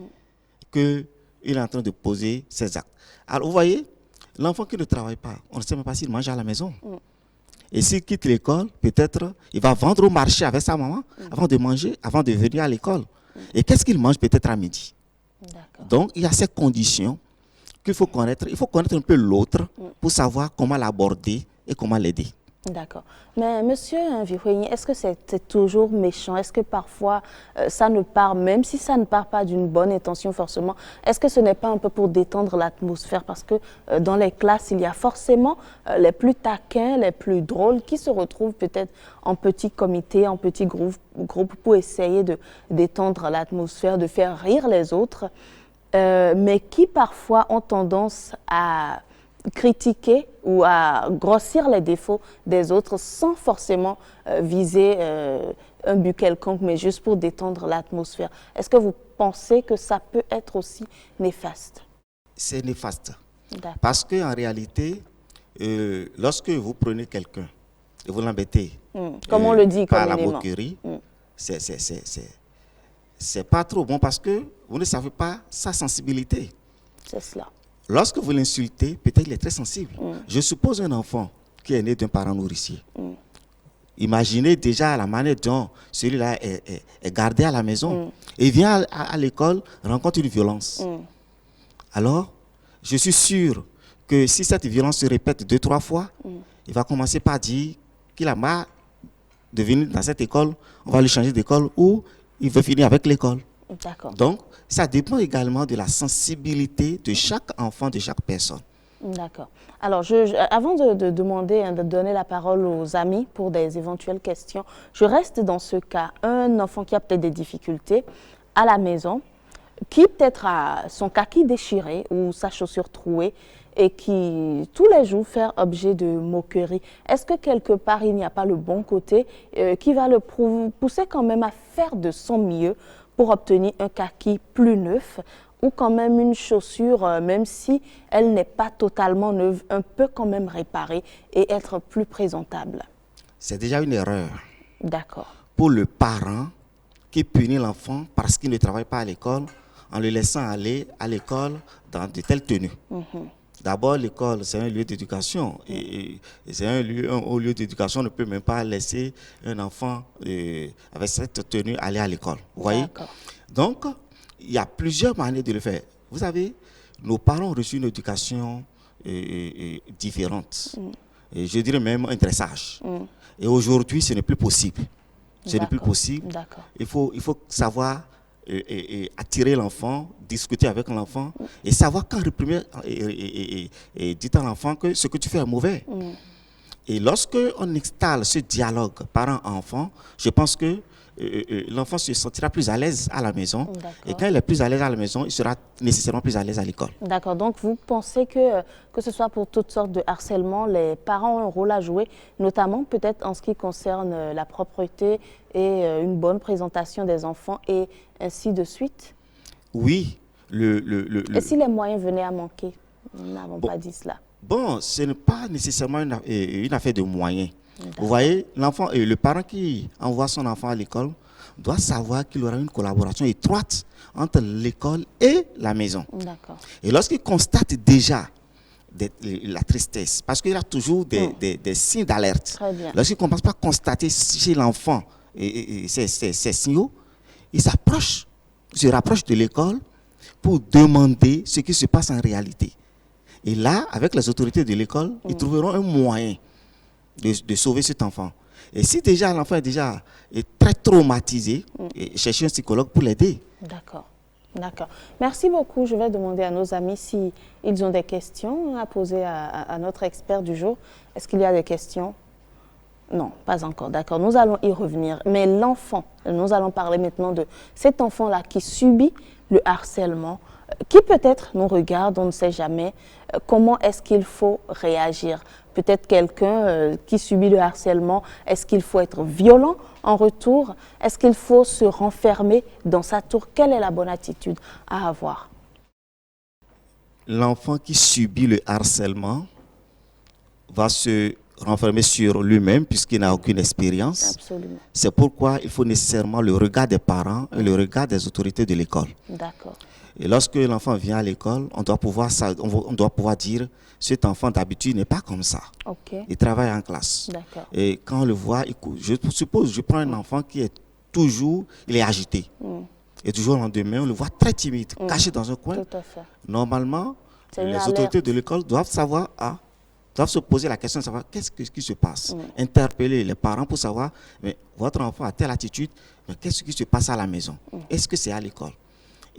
qu'il est en train de poser ses actes. Alors vous voyez, l'enfant qui ne travaille pas, on ne sait même pas s'il mange à la maison. Et s'il quitte l'école, peut-être il va vendre au marché avec sa maman avant de manger, avant de venir à l'école. Et qu'est-ce qu'il mange peut-être à midi? Donc, il y a ces conditions qu'il faut connaître. Il faut connaître un peu l'autre pour savoir comment l'aborder et comment l'aider. D'accord. Mais monsieur Viroigny, est-ce que c'est toujours méchant? Est-ce que parfois ça ne part, même si ça ne part pas d'une bonne intention forcément, est-ce que ce n'est pas un peu pour détendre l'atmosphère? Parce que dans les classes, il y a forcément les plus taquins, les plus drôles qui se retrouvent peut-être en petit comité, en petit groupe pour essayer de détendre l'atmosphère, de faire rire les autres, mais qui parfois ont tendance à critiquer ou à grossir les défauts des autres sans forcément viser un but quelconque, mais juste pour détendre l'atmosphère. Est-ce que vous pensez que ça peut être aussi néfaste? C'est néfaste. Parce qu'en réalité, lorsque vous prenez quelqu'un et vous l'embêtez comme on le dit par la communément, moquerie, c'est pas trop bon parce que vous ne savez pas sa sensibilité. C'est cela. Lorsque vous l'insultez, peut-être il est très sensible. Je suppose un enfant qui est né d'un parent nourricier. Imaginez déjà la manière dont celui-là est gardé à la maison. Et il vient à l'école, rencontre une violence. Alors, je suis sûr que si cette violence se répète 2-3 fois, il va commencer par dire qu'il a marre de venir dans cette école, on va lui changer d'école ou il veut finir avec l'école. Donc, ça dépend également de la sensibilité de chaque enfant, de chaque personne. D'accord. Alors, avant de demander, de donner la parole aux amis pour des éventuelles questions, je reste dans ce cas. Un enfant qui a peut-être des difficultés à la maison, qui peut-être a son kaki déchiré ou sa chaussure trouée et qui, tous les jours, fait objet de moquerie. Est-ce que quelque part, il n'y a pas le bon côté qui va le pousser quand même à faire de son mieux pour obtenir un kaki plus neuf ou quand même une chaussure, même si elle n'est pas totalement neuve, un peu quand même réparée et être plus présentable? C'est déjà une erreur. D'accord. Pour le parent qui punit l'enfant parce qu'il ne travaille pas à l'école en le laissant aller à l'école dans de telles tenues. D'abord, l'école, c'est un lieu d'éducation. Et c'est un lieu d'éducation, on ne peut même pas laisser un enfant avec cette tenue aller à l'école. Vous voyez? Donc, il y a plusieurs manières de le faire. Vous savez, nos parents ont reçu une éducation différente. Et je dirais même un dressage. Et aujourd'hui, ce n'est plus possible. Ce n'est plus possible. Il faut savoir attirer l'enfant, discuter avec l'enfant et savoir quand réprimer et dire à l'enfant que ce que tu fais est mauvais. Et lorsque on installe ce dialogue parent-enfant, je pense que l'enfant se sentira plus à l'aise à la maison. Et quand il est plus à l'aise à la maison, il sera nécessairement plus à l'aise à l'école. D'accord. Donc, vous pensez que ce soit pour toutes sortes de harcèlement, les parents ont un rôle à jouer, notamment peut-être en ce qui concerne la propreté et une bonne présentation des enfants et ainsi de suite? Oui. Et si les moyens venaient à manquer? Nous n'avons pas dit cela. Bon, ce n'est pas nécessairement une affaire de moyens. Vous voyez, l'enfant et le parent qui envoie son enfant à l'école doit savoir qu'il y aura une collaboration étroite entre l'école et la maison. Et lorsqu'il constate déjà la tristesse, parce qu'il y a toujours des signes d'alerte. Lorsqu'il ne commence pas à constater chez l'enfant ces signaux, il se rapproche de l'école pour demander ce qui se passe en réalité. Et là, avec les autorités de l'école, ils trouveront un moyen de sauver cet enfant. Et si déjà l'enfant est très traumatisé, cherchez un psychologue pour l'aider. D'accord. D'accord. Merci beaucoup. Je vais demander à nos amis s'ils ont des questions à poser à notre expert du jour. Est-ce qu'il y a des questions? Non, pas encore. D'accord. Nous allons y revenir. Mais l'enfant, nous allons parler maintenant de cet enfant-là qui subit le harcèlement, qui peut-être nous regarde, on ne sait jamais. Comment est-ce qu'il faut réagir? Peut-être quelqu'un qui subit le harcèlement, est-ce qu'il faut être violent en retour? Est-ce qu'il faut se renfermer dans sa tour? Quelle est la bonne attitude à avoir? L'enfant qui subit le harcèlement va se renfermer sur lui-même puisqu'il n'a aucune expérience. Absolument. C'est pourquoi il faut nécessairement le regard des parents et le regard des autorités de l'école. D'accord. Et lorsque l'enfant vient à l'école, on doit pouvoir dire cet enfant d'habitude n'est pas comme ça. Il travaille en classe. Et quand on le voit, je prends un enfant qui est toujours, il est agité. Et toujours le lendemain, on le voit très timide, caché dans un coin. Tout à fait. Normalement, les autorités de l'école doivent se poser la question de savoir qu'est-ce qui se passe. Interpeller les parents pour savoir, mais votre enfant a telle attitude, mais qu'est-ce qui se passe à la maison? Est-ce que c'est à l'école?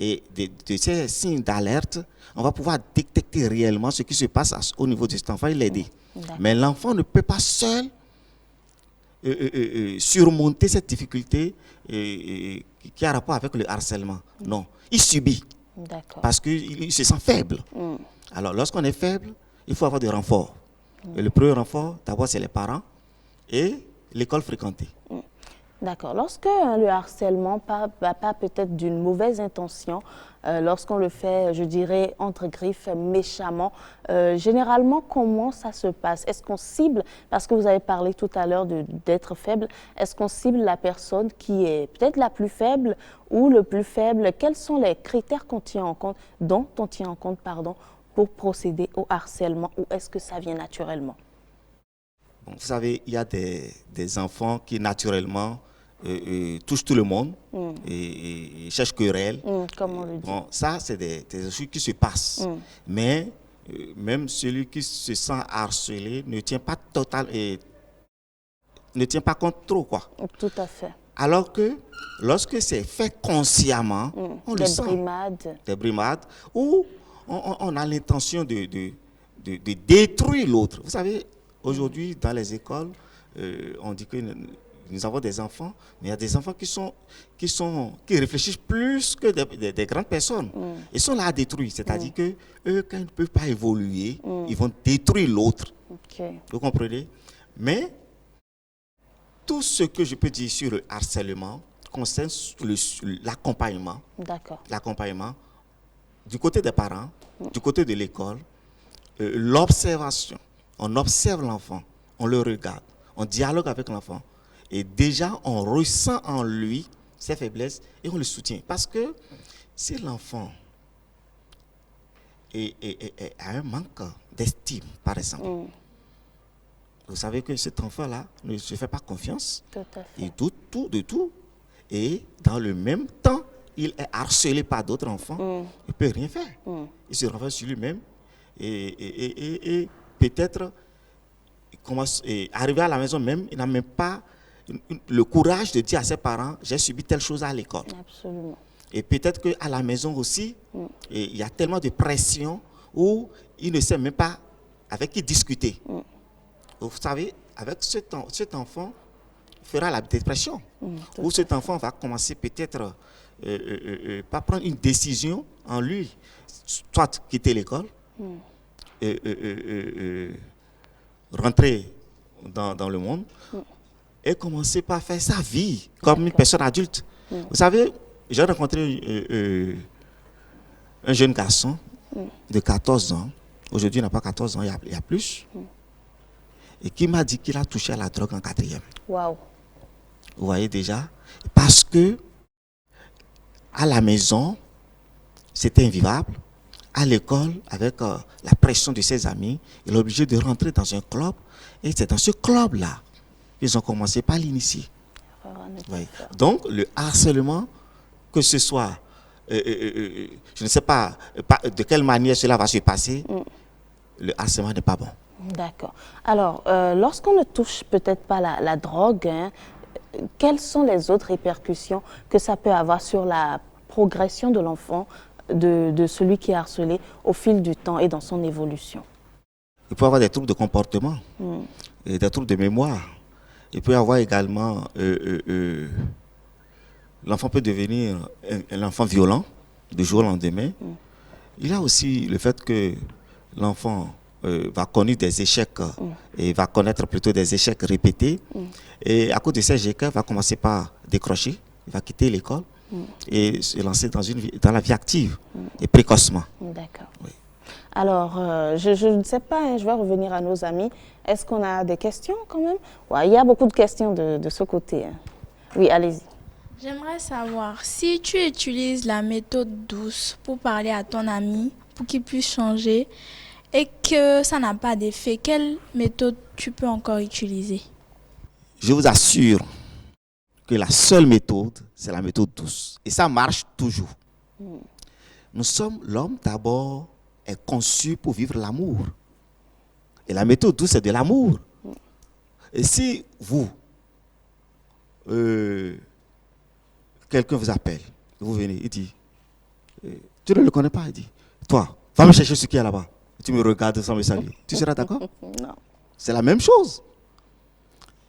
Et de ces signes d'alerte, on va pouvoir détecter réellement ce qui se passe au niveau de cet enfant et l'aider. Mais l'enfant ne peut pas seul surmonter cette difficulté qui a rapport avec le harcèlement. Non, il subit parce qu'il se sent faible. Alors, lorsqu'on est faible, il faut avoir des renforts. Et le premier renfort, d'abord, c'est les parents et l'école fréquentée. D'accord. Lorsque le harcèlement va pas peut-être d'une mauvaise intention, lorsqu'on le fait, je dirais, entre griffes, méchamment, généralement, comment ça se passe? Est-ce qu'on cible, parce que vous avez parlé tout à l'heure d'être faible, est-ce qu'on cible la personne qui est peut-être la plus faible ou le plus faible? Quels sont les critères dont on tient en compte, pour procéder au harcèlement, ou est-ce que ça vient naturellement? Bon, vous savez, il y a des enfants qui naturellement touchent tout le monde et cherchent querelle. Comme on le dit. Bon, ça, c'est des choses qui se passent. Mais même celui qui se sent harcelé ne tient pas compte trop, quoi. Tout à fait. Alors que lorsque c'est fait consciemment, on le sent. Des brimades. Ou on a l'intention de détruire l'autre. Vous savez, aujourd'hui, dans les écoles, on dit que nous avons des enfants, mais il y a des enfants qui réfléchissent plus que des grandes personnes. Ils sont là à détruire, c'est-à-dire que eux, quand ils ne peuvent pas évoluer, ils vont détruire l'autre. Vous comprenez? Mais tout ce que je peux dire sur le harcèlement concerne l'accompagnement. L'accompagnement du côté des parents, du côté de l'école, l'observation. On observe l'enfant, on le regarde, on dialogue avec l'enfant. Et déjà, on ressent en lui ses faiblesses et on le soutient. Parce que si l'enfant a un manque d'estime, par exemple, vous savez que cet enfant-là ne se fait pas confiance. Il doute de tout. Et dans le même temps, il est harcelé par d'autres enfants. Il ne peut rien faire. Il se renferme sur lui-même. Et peut-être, arrivé à la maison même, il n'a même pas le courage de dire à ses parents, j'ai subi telle chose à l'école. Absolument. Et peut-être qu'à la maison aussi, il y a tellement de pression où il ne sait même pas avec qui discuter. Vous savez, avec cet enfant, fera la dépression. Où cet enfant va commencer peut-être par prendre une décision en lui, soit quitter l'école, rentrer dans le monde et commencer par faire sa vie comme une personne adulte. Vous savez, j'ai rencontré un jeune garçon de 14 ans, aujourd'hui il n'a pas 14 ans, il y a plus, et qui m'a dit qu'il a touché à la drogue en 4e. Waouh. Vous voyez déjà, parce que à la maison, c'était invivable. À l'école, avec la pression de ses amis, il est obligé de rentrer dans un club. Et c'est dans ce club-là qu'ils ont commencé par l'initier. Oui. Donc, le harcèlement, que ce soit, je ne sais pas de quelle manière cela va se passer, le harcèlement n'est pas bon. D'accord. Alors, lorsqu'on ne touche peut-être pas la drogue, hein, quelles sont les autres répercussions que ça peut avoir sur la progression de l'enfant, de celui qui est harcelé au fil du temps et dans son évolution? Il peut y avoir des troubles de comportement, et des troubles de mémoire. Il peut y avoir également, l'enfant peut devenir un enfant violent du jour au lendemain. Il y a aussi le fait que l'enfant va connaître des échecs et va connaître plutôt des échecs répétés. Et à cause de ces échecs, il va commencer par décrocher, il va quitter l'école et se lancer dans la vie active et précocement. D'accord. Oui. Alors, je ne sais pas, hein, je vais revenir à nos amis. Est-ce qu'on a des questions quand même? Ouais, il y a beaucoup de questions de ce côté. Hein. Oui, allez-y. J'aimerais savoir, si tu utilises la méthode douce pour parler à ton ami, pour qu'il puisse changer, et que ça n'a pas d'effet, quelle méthode tu peux encore utiliser? Je vous assure que la seule méthode, c'est la méthode douce. Et ça marche toujours. L'homme d'abord est conçu pour vivre l'amour. Et la méthode douce, c'est de l'amour. Et si vous, quelqu'un vous appelle, vous venez, il dit, tu ne le connais pas, il dit, toi, va me chercher ce qu'il y a là-bas. Tu me regardes sans me saluer. Tu seras d'accord? Non. C'est la même chose.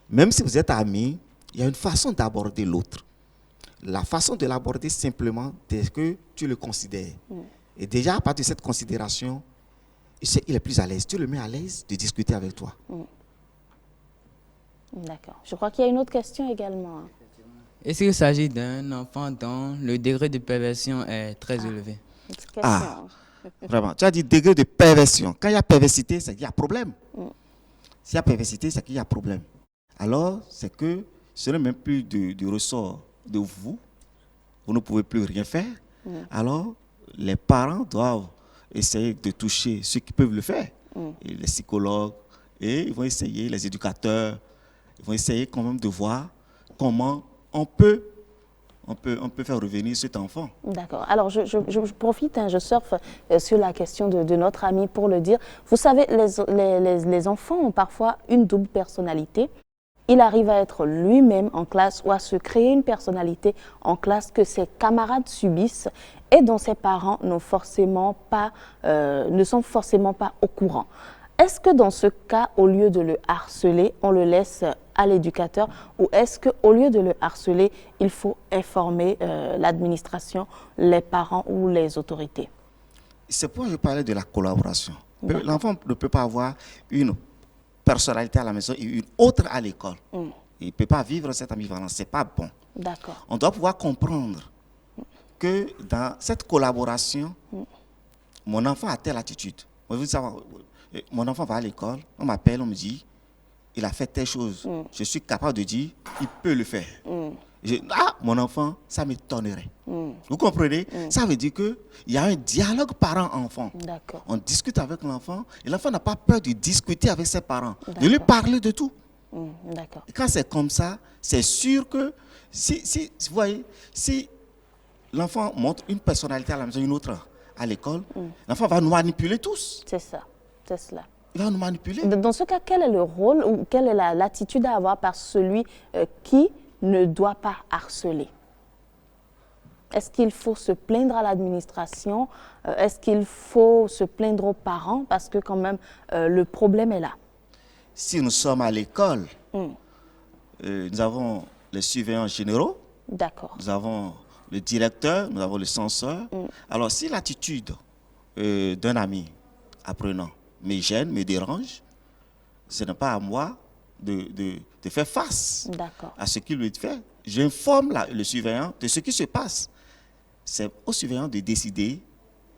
Même si vous êtes amis, il y a une façon d'aborder l'autre. La façon de l'aborder simplement, c'est que tu le considères. Et déjà, à partir de cette considération, il est plus à l'aise. Tu le mets à l'aise de discuter avec toi. D'accord. Je crois qu'il y a une autre question également. Est-ce qu'il s'agit d'un enfant dont le degré de perversion est très élevé? Vraiment. Tu as dit degré de perversion. Quand il y a perversité, c'est qu'il y a problème. S'il y a perversité, c'est qu'il y a problème. Alors, c'est que ce n'est même plus du ressort de vous. Vous ne pouvez plus rien faire. Alors, les parents doivent essayer de toucher ceux qui peuvent le faire. Et les psychologues, et ils vont essayer, les éducateurs, ils vont essayer quand même de voir comment on peut faire revenir cet enfant. D'accord. Alors, je profite, hein, je surfe sur la question de notre ami pour le dire. Vous savez, les enfants ont parfois une double personnalité. Il arrive à être lui-même en classe ou à se créer une personnalité en classe que ses camarades subissent et dont ses parents ne sont forcément pas au courant. Est-ce que dans ce cas, au lieu de le harceler, on le laisse à l'éducateur ou est-ce qu'au lieu de le harceler, il faut informer l'administration, les parents ou les autorités? C'est pourquoi je parlais de la collaboration. L'enfant ne peut pas avoir une personnalité à la maison et une autre à l'école. Il ne peut pas vivre cette ambivalence, ce n'est pas bon. D'accord. On doit pouvoir comprendre que dans cette collaboration, mon enfant a telle attitude. Mon enfant va à l'école, on m'appelle, on me dit, il a fait telle chose. Je suis capable de dire, il peut le faire. Mon enfant, ça m'étonnerait. Vous comprenez? Ça veut dire qu'il y a un dialogue parent-enfant. On discute avec l'enfant et l'enfant n'a pas peur de discuter avec ses parents, de lui parler de tout. Et quand c'est comme ça, c'est sûr que vous voyez, si l'enfant montre une personnalité à la maison, une autre à l'école, l'enfant va nous manipuler tous. C'est ça, c'est cela. Il va nous manipuler. Dans ce cas, quel est le rôle ou quelle est l'attitude à avoir par celui qui ne doit pas harceler? Est-ce qu'il faut se plaindre à l'administration? Est-ce qu'il faut se plaindre aux parents? Parce que quand même, le problème est là. Si nous sommes à l'école, nous avons les surveillants généraux. D'accord. Nous avons le directeur, nous avons le censeur. Alors, si l'attitude d'un ami apprenant me gêne, me dérange, ce n'est pas à moi de faire face à ce qu'il lui fait. J'informe le surveillant de ce qui se passe. C'est au surveillant de décider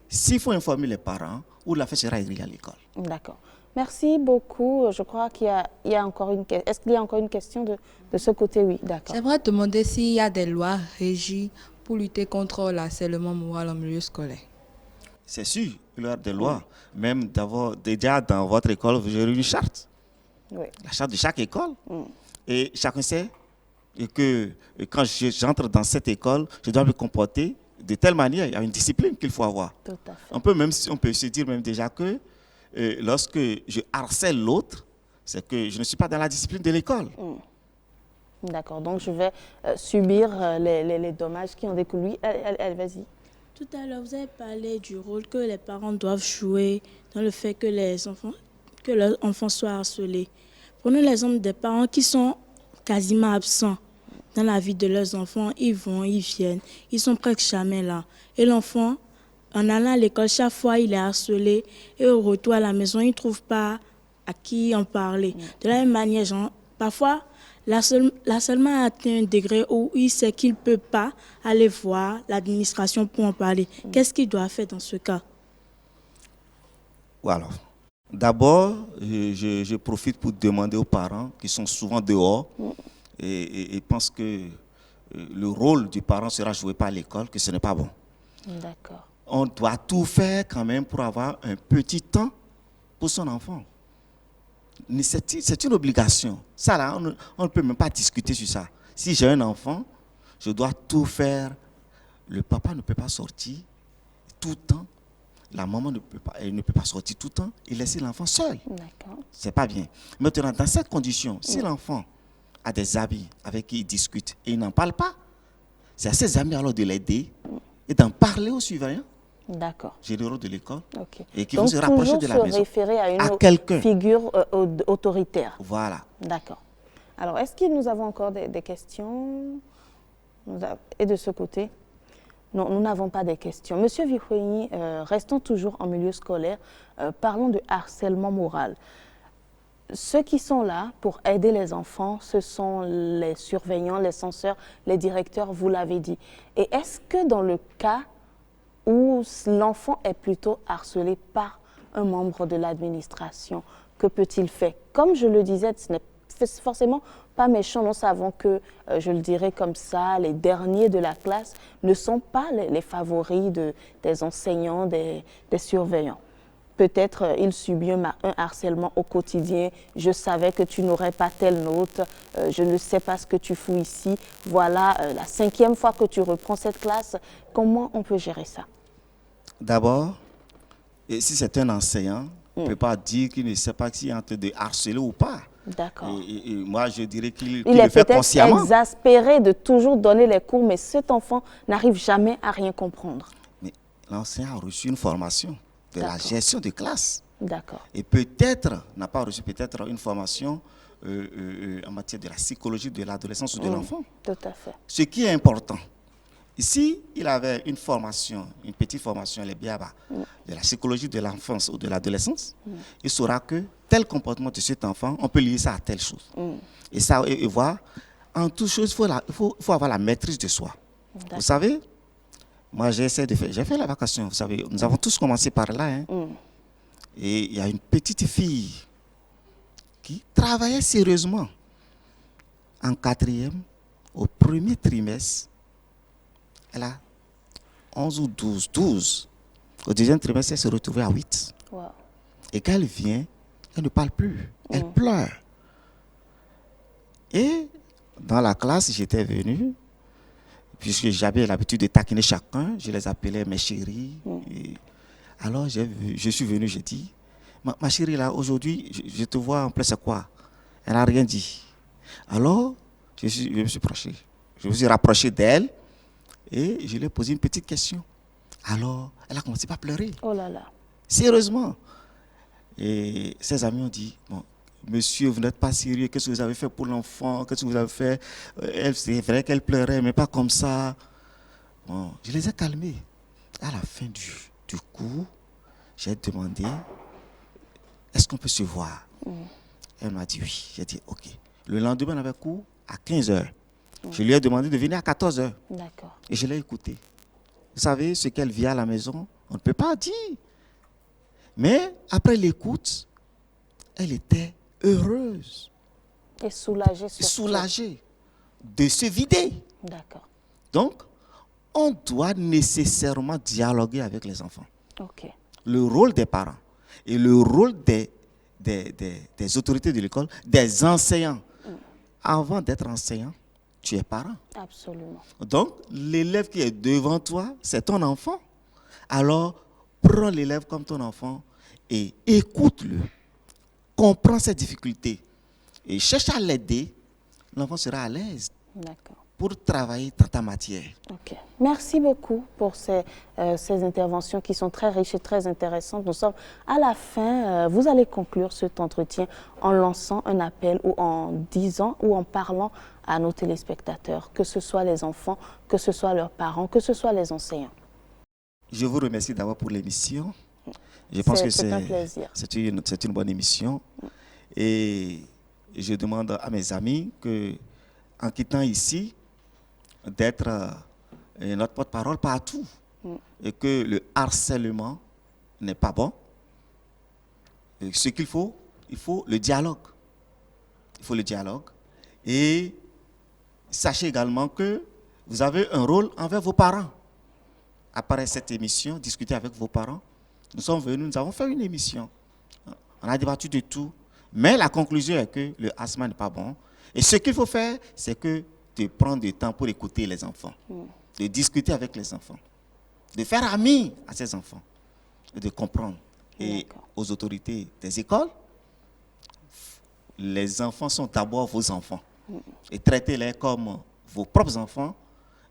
s'il faut informer les parents ou l'affaire sera réglée à l'école. D'accord. Merci beaucoup. Je crois qu'il y a encore une question. Est-ce qu'il y a encore une question de ce côté? Oui, d'accord. J'aimerais te demander s'il y a des lois régies pour lutter contre le harcèlement moral en milieu scolaire. C'est sûr, il y a des lois. Même déjà dans votre école, vous avez une charte. Oui. La charte de chaque école. Et chacun sait que quand j'entre dans cette école, je dois me comporter de telle manière. Il y a une discipline qu'il faut avoir. Tout à fait. On peut se dire même déjà que lorsque je harcèle l'autre, c'est que je ne suis pas dans la discipline de l'école. D'accord, donc je vais subir les dommages qui en découlent. Vas-y. Tout à l'heure, vous avez parlé du rôle que les parents doivent jouer dans le fait que leurs enfants soient harcelés. Prenons l'exemple des parents qui sont quasiment absents dans la vie de leurs enfants. Ils vont, ils viennent, ils sont presque jamais là. Et l'enfant, en allant à l'école, chaque fois, il est harcelé. Et au retour à la maison, il ne trouve pas à qui en parler. De la même manière, parfois, l'harcèlement a atteint un degré où il sait qu'il ne peut pas aller voir l'administration pour en parler. Qu'est-ce qu'il doit faire dans ce cas? Voilà. D'abord, je profite pour demander aux parents qui sont souvent dehors et pensent que le rôle du parent sera joué par l'école, que ce n'est pas bon. D'accord. On doit tout faire quand même pour avoir un petit temps pour son enfant. C'est une obligation. Ça, là, on ne peut même pas discuter sur ça. Si j'ai un enfant, je dois tout faire. Le papa ne peut pas sortir tout le temps. La maman ne peut pas sortir tout le temps et laisser l'enfant seul. D'accord. C'est pas bien. Maintenant, dans cette condition, si l'enfant a des amis avec qui il discute et il n'en parle pas, c'est à ses amis alors de l'aider et d'en parler aux surveillants. D'accord. Généraux de l'école. Okay. Et qui vont se rapprocher de la maison. Se référer à une quelqu'un. Figure autoritaire. Voilà. D'accord. Alors, est-ce que nous avons encore des questions? Et de ce côté? Non, nous n'avons pas de questions. Monsieur Vihueni, restons toujours en milieu scolaire. Parlons de harcèlement moral. Ceux qui sont là pour aider les enfants, ce sont les surveillants, les censeurs, les directeurs, vous l'avez dit. Et est-ce que dans le cas où l'enfant est plutôt harcelé par un membre de l'administration, que peut-il faire? Comme je le disais, ce n'est forcément pas méchant. Nous savons que, je le dirais comme ça, les derniers de la classe ne sont pas les favoris des enseignants, des surveillants. Peut-être il subit un harcèlement au quotidien. Je savais que tu n'aurais pas telle note. Je ne sais pas ce que tu fous ici. Voilà la 5e fois que tu reprends cette classe. Comment on peut gérer ça? D'abord, si c'est un enseignant, on ne peut pas dire qu'il ne sait pas s'il est en train de harceler ou pas. D'accord. Et moi, je dirais qu'il Il le est fait peut-être consciemment. exaspéré de toujours donner les cours, mais cet enfant n'arrive jamais à rien comprendre. Mais l'enseignant a reçu une formation de la gestion de classe. D'accord. Et peut-être, n'a pas reçu peut-être une formation en matière de la psychologie de l'adolescence ou de l'enfant. Tout à fait. Ce qui est important, ici, il avait une formation, une petite formation, les biaba, de la psychologie de l'enfance ou de l'adolescence. Il saura que tel comportement de cet enfant, on peut lier ça à telle chose. Et ça, et voir, en toute chose, il faut avoir la maîtrise de soi. Vous savez, moi, j'ai fait la vacation, vous savez, nous avons tous commencé par là. Hein. Et il y a une petite fille qui travaillait sérieusement en 4e, au 1er trimestre. Elle a 11 ou 12. Au 2e trimestre, elle s'est retrouvée à 8. Wow. Et quand elle vient, elle ne parle plus. Elle pleure. Et dans la classe, j'étais venu, puisque j'avais l'habitude de taquiner chacun, je les appelais mes chéris. Et alors, je suis venu, j'ai dit, ma chérie, là, aujourd'hui, je te vois en plein, c'est quoi? Elle n'a rien dit. Alors, je me suis rapproché d'elle. Et je lui ai posé une petite question. Alors, elle a commencé à pleurer. Oh là là. Sérieusement. Et ses amis ont dit, bon, monsieur, vous n'êtes pas sérieux, qu'est-ce que vous avez fait pour l'enfant, qu'est-ce que vous avez fait? C'est vrai qu'elle pleurait, mais pas comme ça. Bon, je les ai calmés. À la fin du cours, j'ai demandé, est-ce qu'on peut se voir? Elle m'a dit oui. J'ai dit ok. Le lendemain, on avait cours à 15h. Je lui ai demandé de venir à 14h. D'accord. Et je l'ai écouté. Vous savez, ce qu'elle vit à la maison, on ne peut pas dire. Mais après l'écoute, elle était heureuse. Et soulagée. Soulagée de se vider. D'accord. Donc, on doit nécessairement dialoguer avec les enfants. Ok. Le rôle des parents et le rôle des autorités de l'école, des enseignants. Avant d'être enseignant, tu es parent. Absolument. Donc, l'élève qui est devant toi, c'est ton enfant. Alors, prends l'élève comme ton enfant et écoute-le. Comprends ses difficultés et cherche à l'aider. L'enfant sera à l'aise pour travailler dans ta matière. Ok. Merci beaucoup pour ces interventions qui sont très riches et très intéressantes. Nous sommes à la fin. Vous allez conclure cet entretien en lançant un appel ou en disant ou en parlant à nos téléspectateurs, que ce soit les enfants, que ce soit leurs parents, que ce soit les enseignants. Je vous remercie d'abord pour l'émission. Je pense que c'est un plaisir. C'est une bonne émission. Et je demande à mes amis que, en quittant ici, d'être notre porte-parole partout. Et que le harcèlement n'est pas bon. Et ce qu'il faut, il faut le dialogue. Il faut le dialogue. Et sachez également que vous avez un rôle envers vos parents. Après cette émission, discutez avec vos parents. Nous sommes venus, nous avons fait une émission. On a débattu de tout. Mais la conclusion est que le harcèlement n'est pas bon. Et ce qu'il faut faire, c'est que de prendre du temps pour écouter les enfants, de discuter avec les enfants, de faire ami à ces enfants, et de comprendre. Et aux autorités des écoles, les enfants sont d'abord vos enfants. Et traitez-les comme vos propres enfants.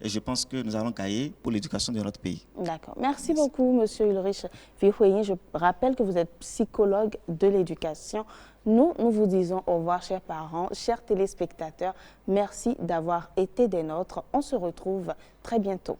Et je pense que nous allons gagner pour l'éducation de notre pays. D'accord. Merci beaucoup, Monsieur Ulrich Vihueyin. Je rappelle que vous êtes psychologue de l'éducation. Nous vous disons au revoir, chers parents, chers téléspectateurs. Merci d'avoir été des nôtres. On se retrouve très bientôt.